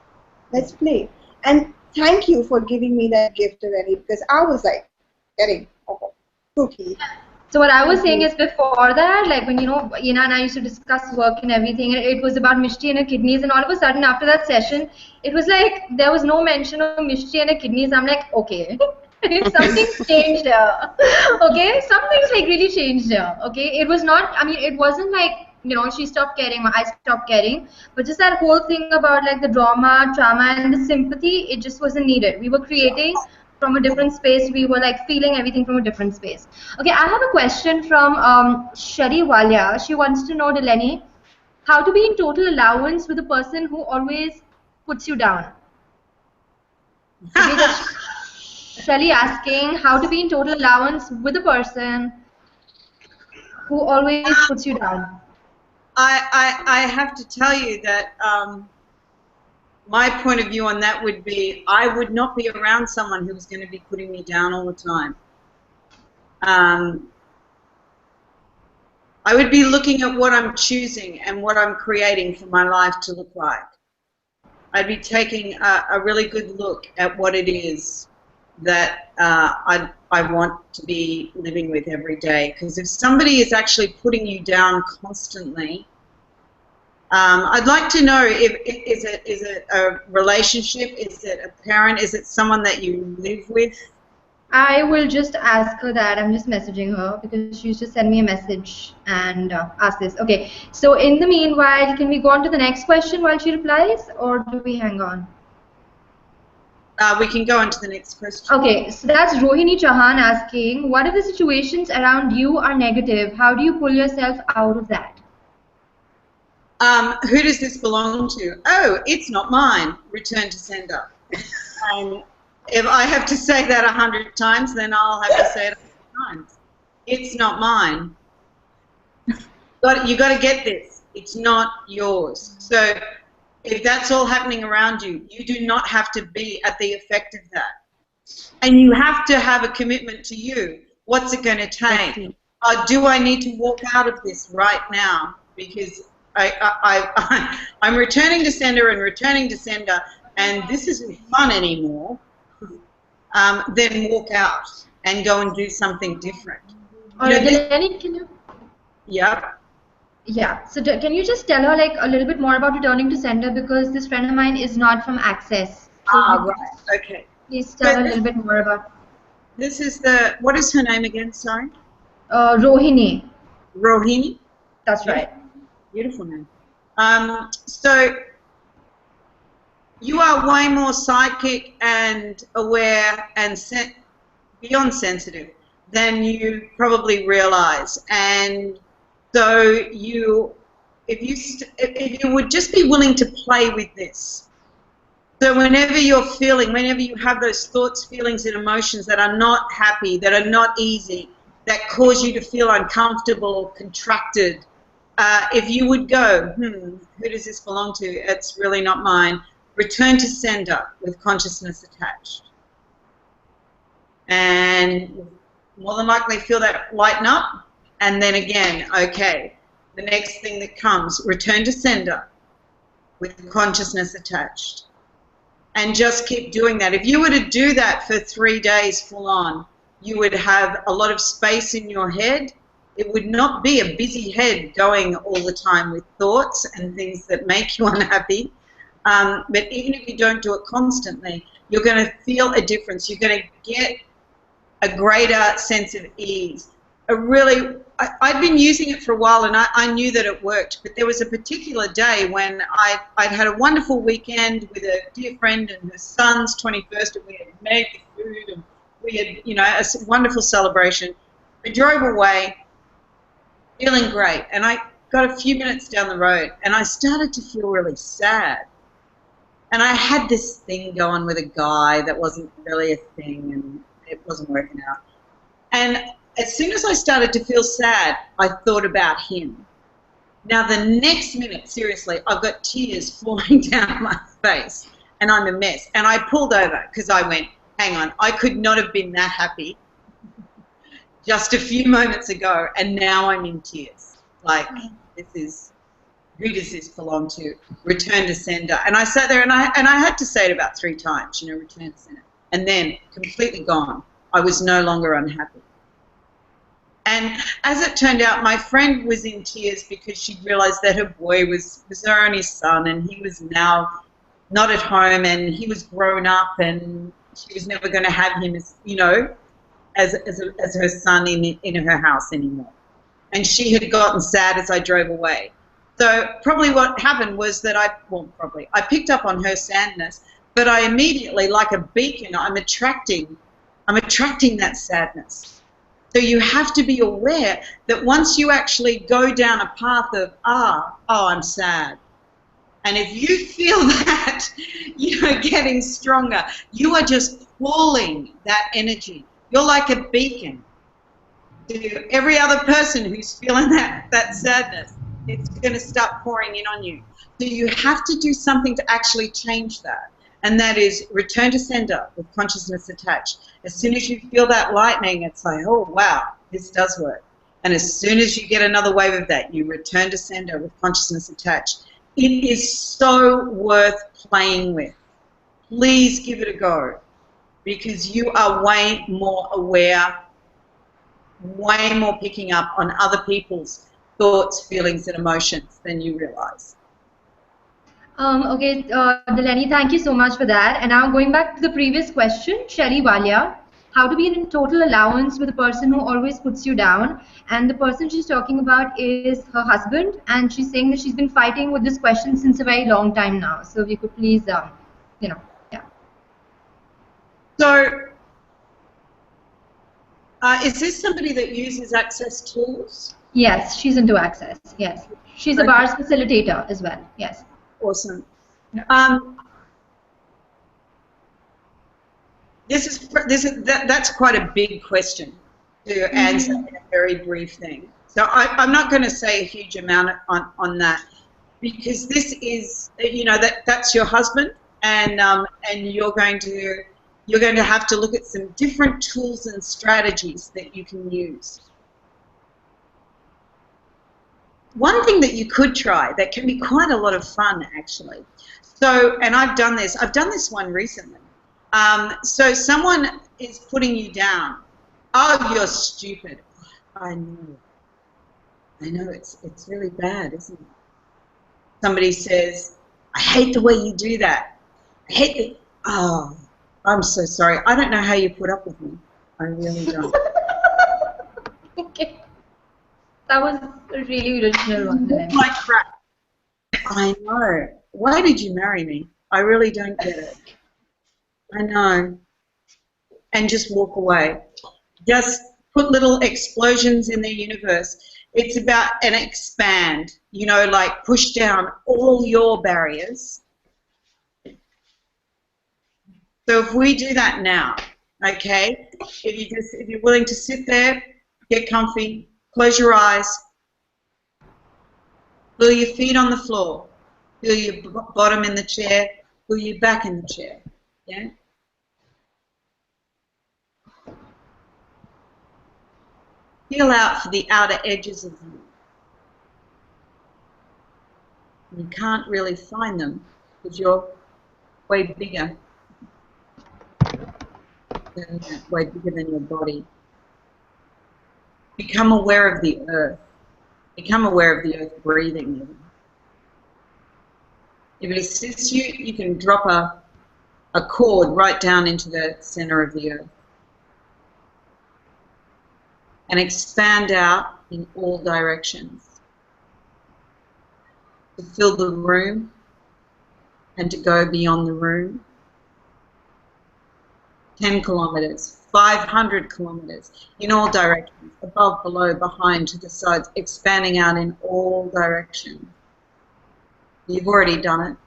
Let's play. And thank you for giving me that gift already, because I was like getting cookie. So what I was Thank saying you. is before that, like when you know Ina and I used to discuss work and everything, and it was about Mishti and her kidneys, and all of a sudden after that session, it was like there was no mention of Mishti and her kidneys. I'm like, okay, something's changed here. Okay, something's like really changed here. Okay, it was not. I mean, it wasn't like you know she stopped caring or I stopped caring, but just that whole thing about like the drama, trauma, and the sympathy, it just wasn't needed. We were creating from a different space. We were like feeling everything from a different space. Okay, I have a question from Shari Walia. She wants to know, Delaney, how to be in total allowance with a person who always puts you down. Okay, that's Shari asking how to be in total allowance with a person who always puts you down. I have to tell you that my point of view on that would be I would not be around someone who was going to be putting me down all the time. I would be looking at what I'm choosing and what I'm creating for my life to look like. I'd be taking a really good look at what it is that I want to be living with every day. Because if somebody is actually putting you down constantly, I'd like to know if is it a relationship? Is it a parent? Is it someone that you live with? I will just ask her that. I'm just messaging her because she's just sent me a message and asked this. Okay, so in the meanwhile, can we go on to the next question while she replies, or do we hang on? We can go on to the next question. Okay, so that's Rohini Chauhan asking, what if the situations around you are negative? How do you pull yourself out of that? Who does this belong to? Oh, it's not mine. Return to sender. And if I have to say that 100 times, then I'll have to say it 100 times. It's not mine. But you got to get this. It's not yours. So if that's all happening around you, you do not have to be at the effect of that. And you have to have a commitment to you. What's it going to take? Do I need to walk out of this right now? Because I'm returning to sender and returning to sender, and this isn't fun anymore. Then walk out and go and do something different. All right, Delaney, can you? Yep. Yeah. So can you just tell her like a little bit more about returning to sender, because this friend of mine is not from Access. So Right. Okay. please tell her a little bit more about. This is what is her name again? Sorry. Rohini. Rohini. That's right. Beautiful name. So you are way more psychic and aware and beyond sensitive than you probably realize. And so if you would just be willing to play with this. So whenever you have those thoughts, feelings, and emotions that are not happy, that are not easy, that cause you to feel uncomfortable or contracted, if you would go, who does this belong to? It's really not mine. return to sender with consciousness attached. And more than likely feel that lighten up. And then again, okay, the next thing that comes, return to sender with consciousness attached. And just keep doing that. If you were to do that for 3 days full on, you would have a lot of space in your head. It would not be a busy head going all the time with thoughts and things that make you unhappy. But even if you don't do it constantly, you're going to feel a difference. You're going to get a greater sense of ease. I'd been using it for a while, and I knew that it worked, but there was a particular day when I'd had a wonderful weekend with a dear friend and her son's 21st, and we had made the food, and we had, you know, a wonderful celebration. I drove away feeling great, and I got a few minutes down the road, and I started to feel really sad. And I had this thing going with a guy that wasn't really a thing, and it wasn't working out. And as soon as I started to feel sad, I thought about him. Now the next minute, seriously, I've got tears falling down my face and I'm a mess. And I pulled over because I went, hang on, I could not have been that happy just a few moments ago, and now I'm in tears. Like, who does this belong to? Return to sender. And I sat there and I had to say it about 3 times, you know, return to sender. And then completely gone. I was no longer unhappy. And as it turned out, my friend was in tears because she realized that her boy was her only son, and he was now not at home, and he was grown up, and she was never going to have him as, you know, as her son in her house anymore. And she had gotten sad as I drove away. So probably what happened was that I picked up on her sadness, but I immediately, like a beacon, I'm attracting that sadness. So you have to be aware that once you actually go down a path of, I'm sad, and if you feel that, you know, getting stronger, you are just pulling that energy. You're like a beacon to every other person who's feeling that sadness. It's going to start pouring in on you. So you have to do something to actually change that. And that is return to sender with consciousness attached. As soon as you feel that lightning, it's like, oh, wow, this does work. And as soon as you get another wave of that, you return to sender with consciousness attached. It is so worth playing with. Please give it a go, because you are way more aware, way more picking up on other people's thoughts, feelings, and emotions than you realize. Okay, Delaney, thank you so much for that. And now going back to the previous question, Shelly Walia, how to be in total allowance with a person who always puts you down. And the person she's talking about is her husband, and she's saying that she's been fighting with this question since a very long time now. So if you could please, you know, yeah. So, is this somebody that uses Access tools? Yes, she's into Access, yes. She's a bars facilitator as well, yes. Awesome. That's quite a big question to answer in a very brief thing. So I'm not going to say a huge amount on that, because this is, you know, that's your husband, and you're going to have to look at some different tools and strategies that you can use. One thing that you could try that can be quite a lot of fun, actually. So, and I've done this one recently. So someone is putting you down. Oh, you're stupid. I know, it's really bad, isn't it? Somebody says, I hate the way you do that. I hate it. Oh, I'm so sorry. I don't know how you put up with me. I really don't. Okay. That was a really original one. Like crap. I know. Why did you marry me? I really don't get it. I know. And just walk away. Just put little explosions in the universe. It's about an expand, you know, like push down all your barriers. So if we do that now, okay, if you're willing to sit there, get comfy, close your eyes, feel your feet on the floor, feel your bottom in the chair, Pull you back in the chair. Yeah. Feel out for the outer edges of you. You can't really find them because you're way bigger way bigger than your body. Become aware of the earth. Become aware of the earth breathing even. If it assists you, you can drop a cord right down into the center of the earth and expand out in all directions to fill the room and to go beyond the room. 10 kilometers, 500 kilometers, in all directions, above, below, behind, to the sides, expanding out in all directions. You've already done it.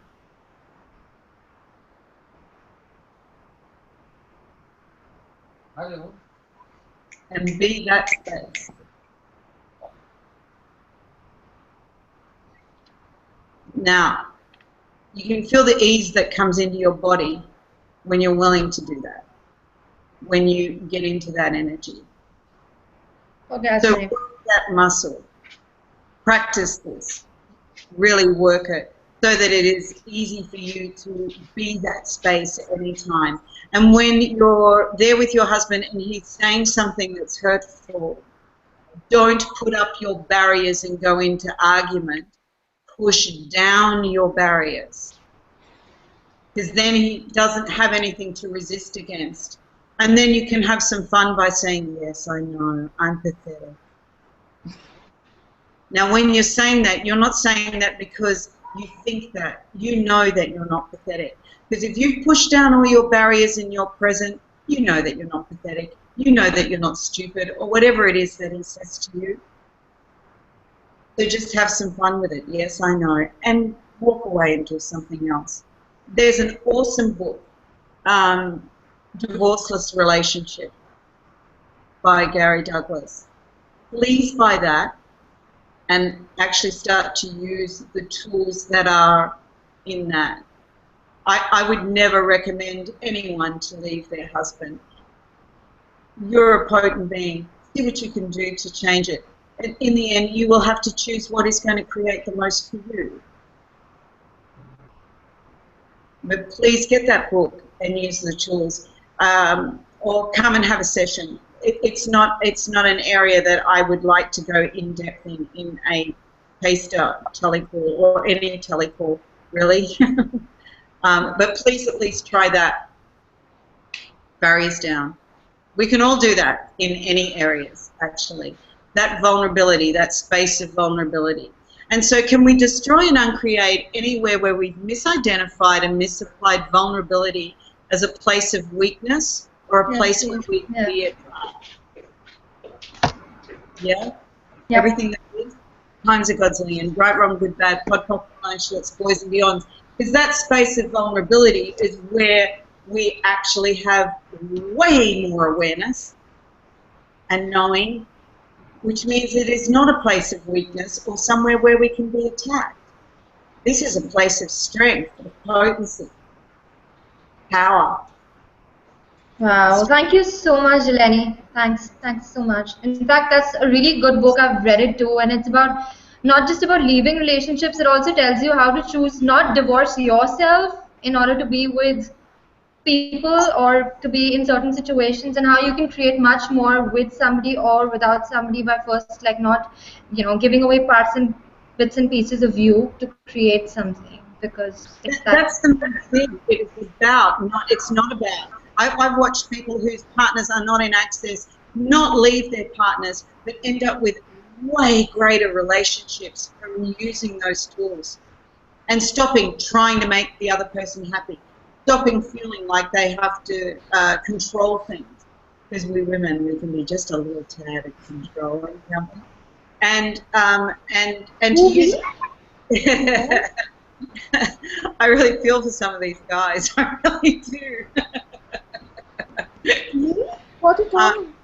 Hello. And be that space. Now, you can feel the ease that comes into your body when you're willing to do that, when you get into that energy. Okay, So right. work that muscle. Practice this. Really work it so that it is easy for you to be that space at any time. And when you're there with your husband and he's saying something that's hurtful, don't put up your barriers and go into argument. Push down your barriers, because then he doesn't have anything to resist against. And then you can have some fun by saying, yes, I know, I'm pathetic. Now, when you're saying that, you're not saying that because you think that. You know that you're not pathetic. Because if you push down all your barriers in your present, you know that you're not pathetic. You know that you're not stupid, or whatever it is that he says to you. So just have some fun with it. Yes, I know. And walk away and do something else. There's an awesome book, Divorceless Relationship, by Gary Douglas. Please buy that and actually start to use the tools that are in that. I would never recommend anyone to leave their husband. You're a potent being. See what you can do to change it. And in the end, you will have to choose what is going to create the most for you. But please get that book and use the tools, or come and have a session. It's not an area that I would like to go in depth in a taster telecall or any telecall, really. But please at least try that. Barriers down. We can all do that in any areas, actually. That vulnerability, that space of vulnerability. And so can we destroy and uncreate anywhere where we've misidentified and misapplied vulnerability as a place of weakness or a place where we can be at yeah? Everything that is, times a godzillion, right, wrong, good, bad, pod, pop, shorts, boys and beyonds. Because that space of vulnerability is where we actually have way more awareness and knowing, which means it is not a place of weakness or somewhere where we can be attacked. This is a place of strength, of potency, power. Wow, thank you so much, Delany. Thanks so much. In fact, that's a really good book. I've read it too, and it's about not just about leaving relationships. It also tells you how to choose not divorce yourself in order to be with people or to be in certain situations, and how you can create much more with somebody or without somebody by first like not, giving away parts and bits and pieces of you to create something, because it's that. That's the main thing. It's not about. I've watched people whose partners are not in access not leave their partners, but end up with way greater relationships from using those tools and stopping trying to make the other person happy, stopping feeling like they have to control things, because we women, we can be just a little tad of controlling, can't we? And to use I really feel for some of these guys. I really do. What are you talking?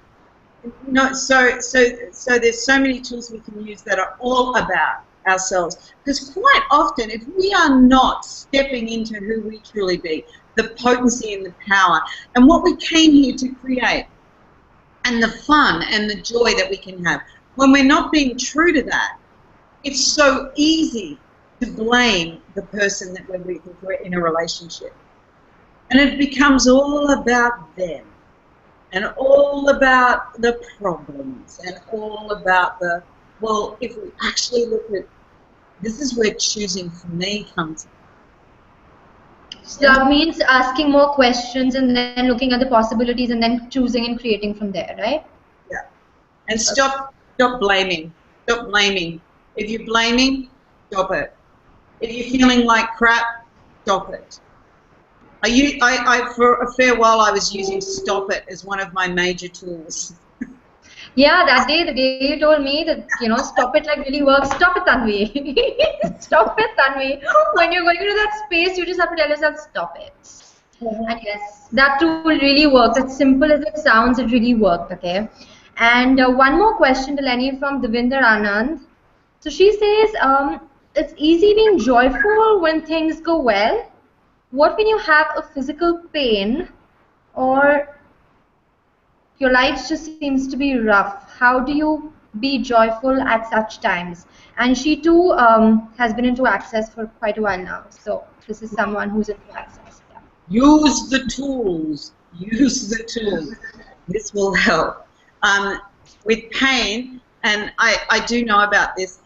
No, so there's so many tools we can use that are all about ourselves. Because quite often, if we are not stepping into who we truly be, the potency and the power, and what we came here to create, and the fun and the joy that we can have, when we're not being true to that, it's so easy to blame the person that we're with if we're in a relationship. And it becomes all about them, and all about the problems, and all about the, well, if we actually look at, this is where choosing for me comes in. So that means asking more questions and then looking at the possibilities and then choosing and creating from there, right? Yeah. And stop blaming. Stop blaming. If you're blaming, stop it. If you're feeling like crap, stop it. For a fair while, I was using stop it as one of my major tools. Yeah, that day, the day you told me that, you know, stop it like really works. Stop it, Tanvi. Stop it, Tanvi. When you're going into that space, you just have to tell yourself, stop it. And yes, that tool really works. As simple as it sounds, it really worked, okay? And one more question, Delaney, from Devinder Anand. So she says, it's easy being joyful when things go well. What when you have a physical pain or your life just seems to be rough? How do you be joyful at such times? And she too has been into Access for quite a while now. So this is someone who's into Access. Yeah. Use the tools. Use the tools. This will help. With pain, and I do know about this,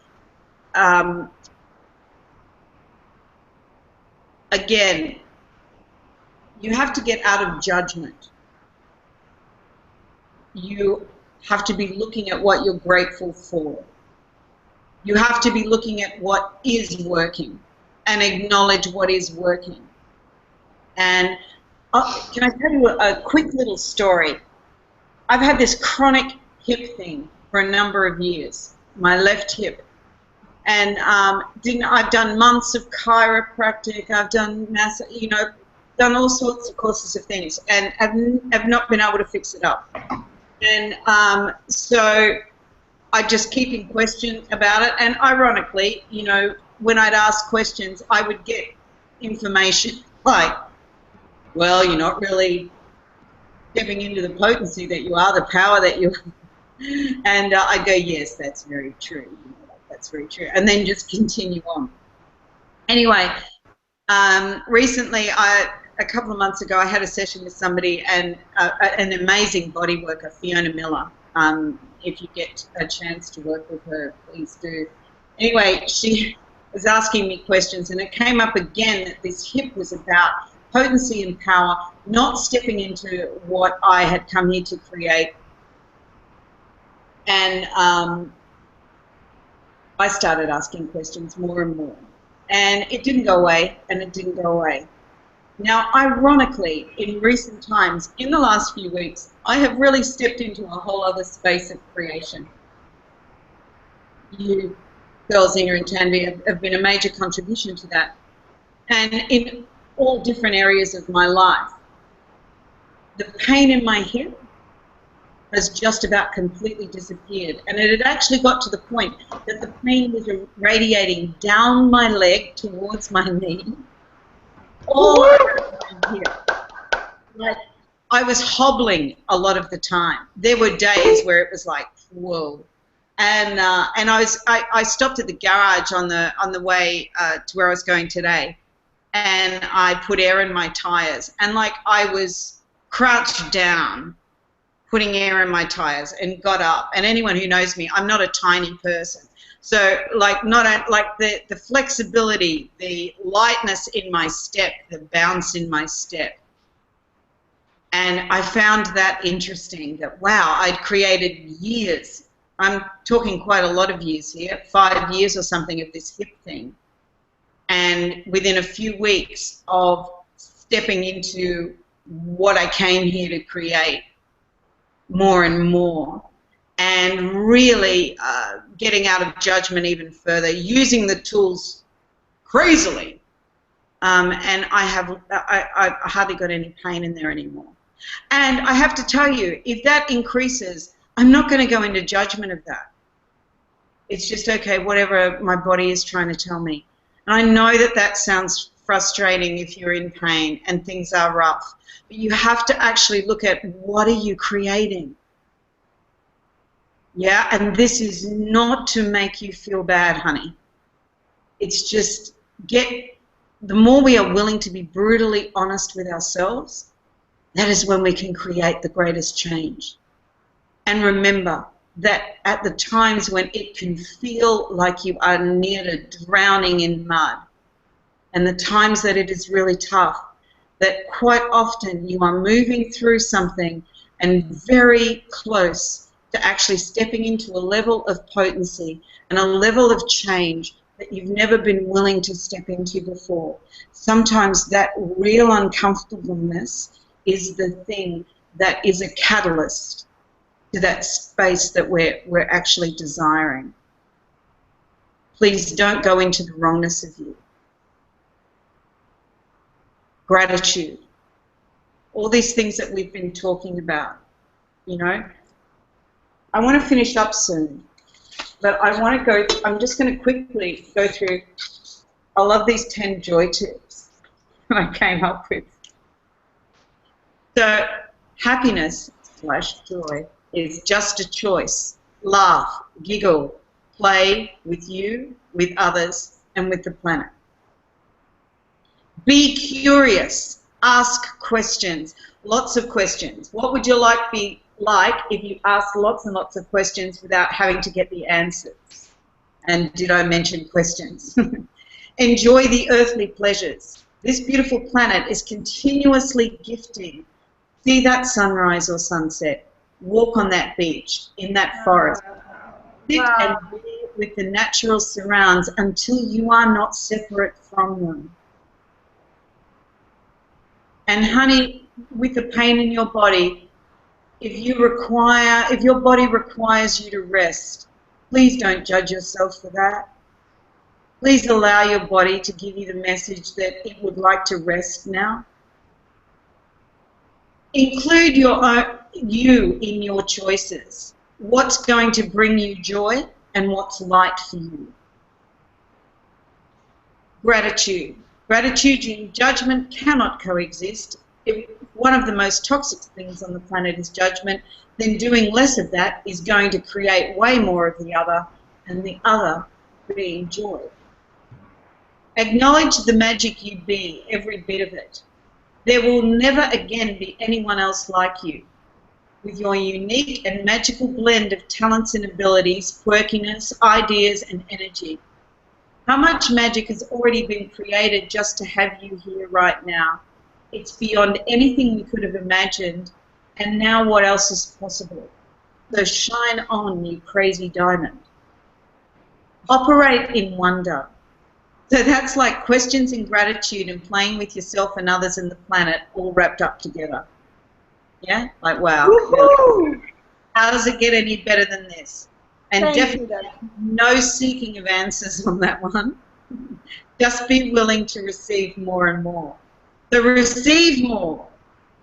again, you have to get out of judgment. You have to be looking at what you're grateful for. You have to be looking at what is working and acknowledge what is working. And can I tell you a quick little story? I've had this chronic hip thing for a number of years, my left hip. And I've done months of chiropractic, I've done done all sorts of courses of things, and have not been able to fix it up. And so I just keep in question about it. And ironically, you know, when I'd ask questions, I would get information like, well, you're not really stepping into the potency that you are, the power that you are. And I go, yes, that's very true. You know, that's very true. And then just continue on. Anyway, recently, a couple of months ago, I had a session with somebody, and an amazing body worker, Fiona Miller. If you get a chance to work with her, please do. Anyway, she was asking me questions, and it came up again that this hip was about potency and power, not stepping into what I had come here to create. And I started asking questions more and more. And it didn't go away, and it didn't go away. Now, ironically, in recent times, in the last few weeks, I have really stepped into a whole other space of creation. You girls, Inga and Tanvi, have been a major contribution to that. And in all different areas of my life. The pain in my hip has just about completely disappeared. And it had actually got to the point that the pain was radiating down my leg towards my knee, all over my hip. Like, I was hobbling a lot of the time. There were days where it was like, whoa. And I stopped at the garage on the way to where I was going today, and I put air in my tires, and like I was crouched down, putting air in my tires, and got up. And anyone who knows me, I'm not a tiny person, so like the flexibility, the lightness in my step, the bounce in my step. And I found that interesting, that wow, I'd created years, I'm talking quite a lot of years here, 5 years or something of this hip thing. And within a few weeks of stepping into what I came here to create more and more, and really getting out of judgment even further, using the tools crazily, and I hardly got any pain in there anymore. And I have to tell you, if that increases, I'm not going to go into judgment of that. It's just, okay, whatever my body is trying to tell me. And I know that that sounds frustrating if you're in pain and things are rough. But you have to actually look at, what are you creating? Yeah, and this is not to make you feel bad, honey. It's just the more we are willing to be brutally honest with ourselves, that is when we can create the greatest change. And remember that at the times when it can feel like you are near to drowning in mud, and the times that it is really tough, that quite often you are moving through something and very close to actually stepping into a level of potency and a level of change that you've never been willing to step into before. Sometimes that real uncomfortableness is the thing that is a catalyst to that space that we're actually desiring. Please don't go into the wrongness of you. Gratitude. All these things that we've been talking about, you know. I want to finish up soon, but I'm just going to quickly go through, I love these 10 joy tips that I came up with. So, happiness / joy is just a choice. Laugh, giggle, play with you, with others, and with the planet. Be curious. Ask questions. Lots of questions. What would your life be like if you asked lots and lots of questions without having to get the answers? And did I mention questions? Enjoy the earthly pleasures. This beautiful planet is continuously gifting. See that sunrise or sunset. Walk on that beach, in that forest. Sit and be with the natural surrounds until you are not separate from them. And honey, with the pain in your body, if your body requires you to rest, please don't judge yourself for that. Please allow your body to give you the message that it would like to rest now. Include you in your choices. What's going to bring you joy and what's light for you. Gratitude. Gratitude and judgment cannot coexist. If one of the most toxic things on the planet is judgment, then doing less of that is going to create way more of the other, and the other being joy. Acknowledge the magic you be, every bit of it. There will never again be anyone else like you. With your unique and magical blend of talents and abilities, quirkiness, ideas and energy. How much magic has already been created just to have you here right now? It's beyond anything we could have imagined, and now what else is possible? So shine on, you crazy diamond. Operate in wonder. So that's like questions and gratitude and playing with yourself and others and the planet all wrapped up together. Yeah? Like, wow. Really? How does it get any better than this? And definitely no seeking of answers on that one. Just be willing to receive more and more. So receive more.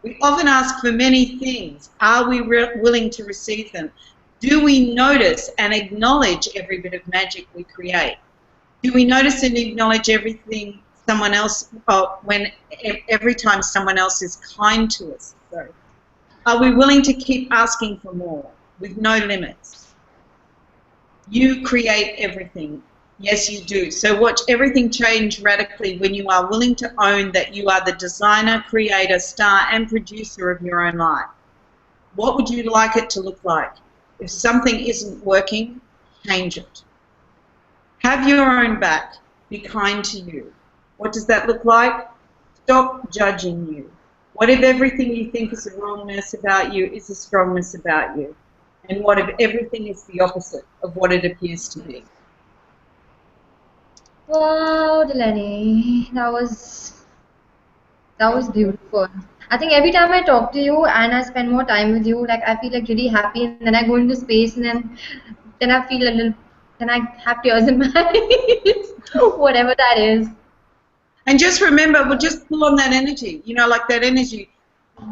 We often ask for many things. Are we willing to receive them? Do we notice and acknowledge every bit of magic we create? Do we notice and acknowledge everything someone else, every time someone else is kind to us? Sorry. Are we willing to keep asking for more with no limits? You create everything. Yes, you do. So watch everything change radically when you are willing to own that you are the designer, creator, star, and producer of your own life. What would you like it to look like? If something isn't working, change it. Have your own back. Be kind to you. What does that look like? Stop judging you. What if everything you think is a wrongness about you is a strongness about you? And what if everything is the opposite of what it appears to be? Wow, Delaney, that was beautiful. I think every time I talk to you and I spend more time with you, like I feel like really happy, and then I go into space, and then I feel a little, then I have tears in my eyes, whatever that is. And just remember, we'll just pull on that energy. You know, like that energy,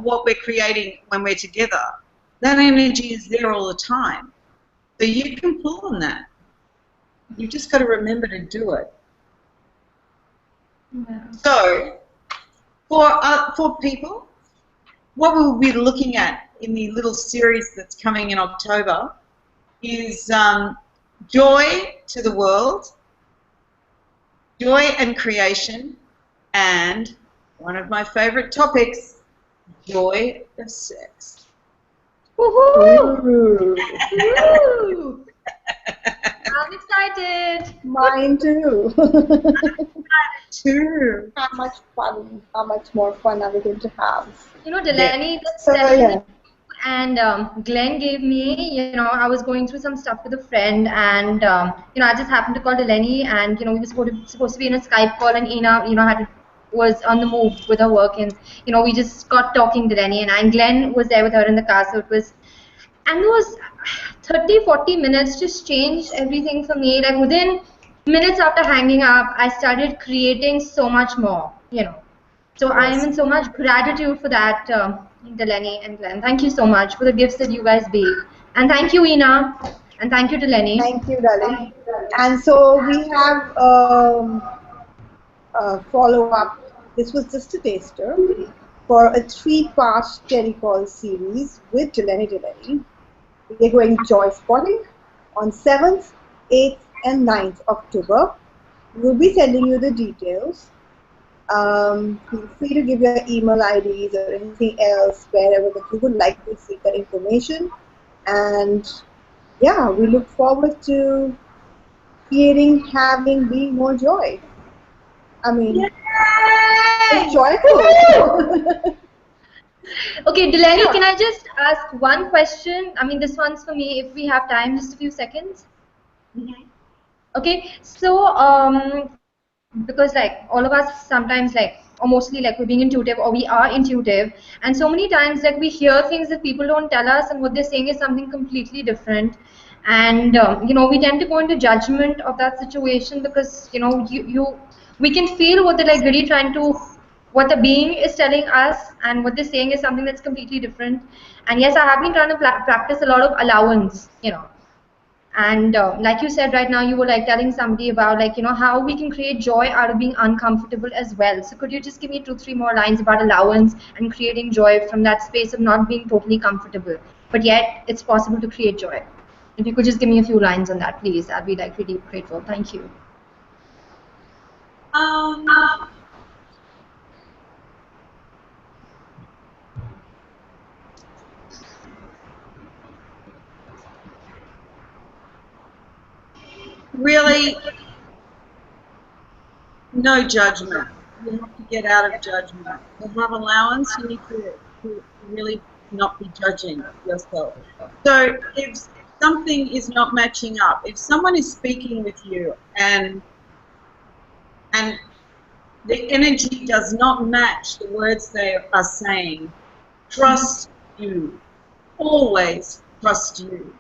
what we're creating when we're together. That energy is there all the time. So you can pull on that. You've just got to remember to do it. Yeah. So, for people, what we'll be looking at in the little series that's coming in October is joy to the world, joy and creation, and one of my favourite topics, joy of sex. Woohoo! Ooh, Woo! I'm excited. mine too. Too. How much fun, how much more fun are we going to have? You know, Yeah. Delaney, the So session yeah, and Glenn gave me, you know, I was going through some stuff with a friend, and you know, I just happened to call Delaney, and you know, we were supposed to be in a Skype call, and Ina, you know, was on the move with her work, and you know, we just got talking, Delaney and Glenn was there with her in the car, so it was, and those 30-40 minutes just changed everything for me. Like within minutes after hanging up, I started creating so much more, you know. So I am in so much gratitude for that, Delaney and Glenn. Thank you so much for the gifts that you guys be. And thank you, Ina. And thank you, Delaney. thank you, darling. And so we have a follow-up. This was just a taster for a three-part telecall series with Delany. We are going joy spotting on 7th, 8th, and 9th October. We'll be sending you the details. Feel free to give your email IDs or anything else wherever that you would like to seek that information. And yeah, we look forward to creating, having, being more joy. I mean, it's joyful. Okay, Delaney, Sure. can I just ask one question? I mean, this one's for me if we have time, just a few seconds. Okay, so because like all of us sometimes like, or mostly like we're being intuitive or we are intuitive, and so many times like we hear things that people don't tell us, and what they're saying is something completely different, and you know, we tend to go into judgment of that situation because you know, we can feel what they're like really trying to, what the being is telling us, and what they're saying is something that's completely different. And yes, I have been trying to practice a lot of allowance, you know. And like you said right now, you were like telling somebody about like, you know, how we can create joy out of being uncomfortable as well. So could you just give me 2-3 more lines about allowance and creating joy from that space of not being totally comfortable, but yet it's possible to create joy? If you could just give me a few lines on that, please, I'd be like really grateful. Thank you. Really, no judgment. You have to get out of judgment. To have allowance, you need to really not be judging yourself. So if something is not matching up, if someone is speaking with you and the energy does not match the words they are saying, trust you. Always trust you.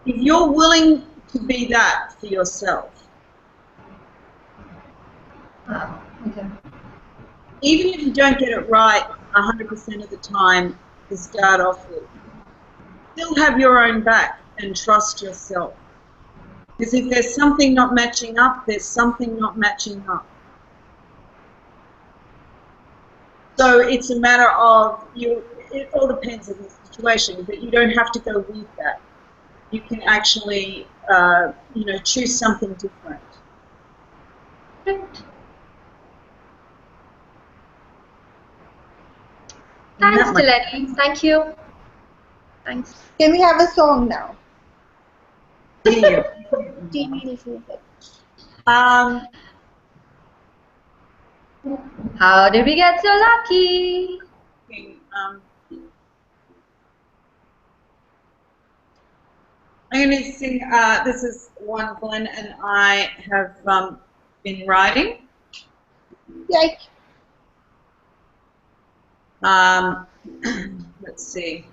If you're willing to be that for yourself, Okay. even if you don't get it right 100% of the time to start off with, still have your own back and trust yourself. Because if there's something not matching up, there's something not matching up. So it's a matter of it all depends on the situation, but you don't have to go with that. You can actually, you know, choose something different. Right. And Thanks, that might Delaney. Thank you. Thanks. Can we have a song now? hear TV little bit. you. How did we get so lucky? I'm going to sing, this is one Glenn and I have been writing. Like, Let's see.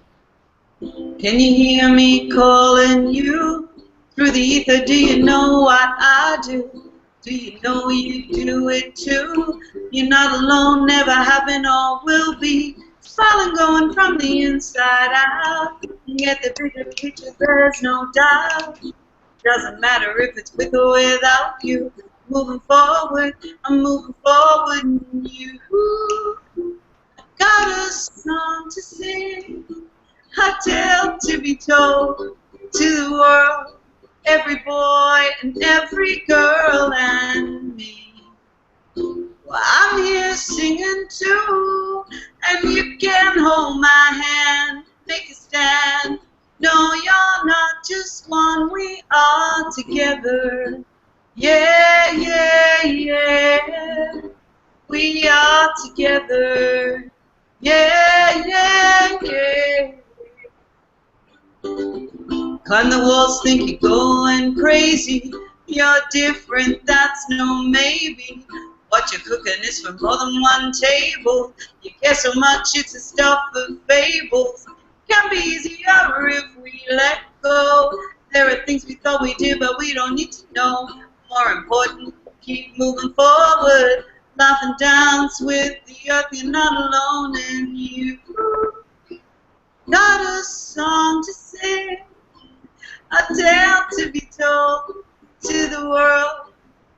Can you hear me calling you through the ether? Do you know what I do? Do you know you do it too? You're not alone, never have been or will be. Smiling going from the inside out. Get the bigger picture, there's no doubt. Doesn't matter if it's with or without you. Moving forward, I'm moving forward in you. Got a song to sing, a tale to be told to the world, every boy and every girl and me. Well, I'm here singing too, and you can hold my hand, make a stand. No, you're not just one, we are together. Yeah, yeah, yeah. We are together. Yeah, yeah, yeah. Climb the walls, think you're going crazy. You're different, that's no maybe. What you're cooking is for more than one table. You care so much, it's a stuff of fables. Can be easier if we let go. There are things we thought we did, but we don't need to know. More important, keep moving forward. Laugh and dance with the earth, you're not alone, and you got a song to sing, a tale to be told to the world,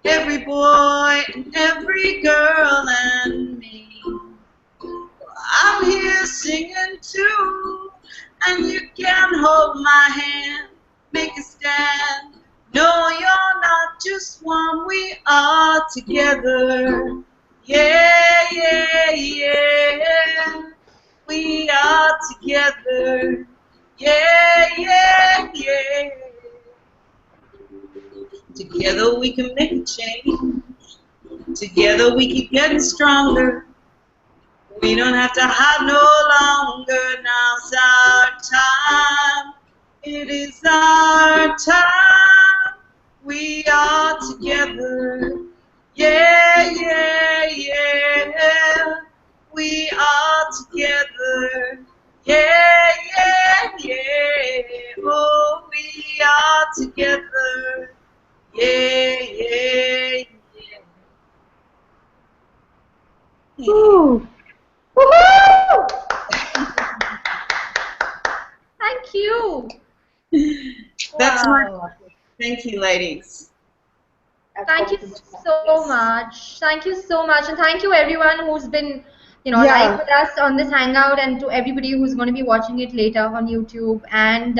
every boy and every girl and me. I'm here singing too, and you can hold my hand, make a stand. No, you're not just one, we are together. Yeah, yeah, yeah. We are together. Yeah, yeah, yeah. Together we can make a change. Together we keep getting stronger. We don't have to hide no longer. Now's our time. It is our time. We are together. Yeah, yeah, yeah. We are together. Yeah, yeah, yeah. Oh, we are together. Yeah, yeah, yeah. Ooh. Woohoo! Thank you. That's my Wow. thank you, ladies. Thank you so much. Thank you so much. And thank you everyone who's been, live Yeah. with us on this hangout, and to everybody who's going to be watching it later on YouTube. And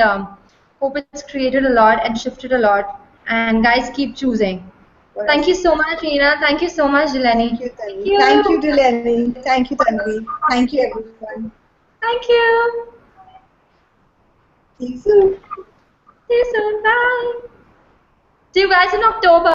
hope it's created a lot and shifted a lot. And guys, keep choosing. What Thank else? you so much, Reena. Thank you so much, Delany. Thank you, Thank Tanvi. Thank you, you. Delaney. Thank you, Tanvi. Thank you, everyone. Thank you. See you soon. See you soon. Bye. See you guys in October.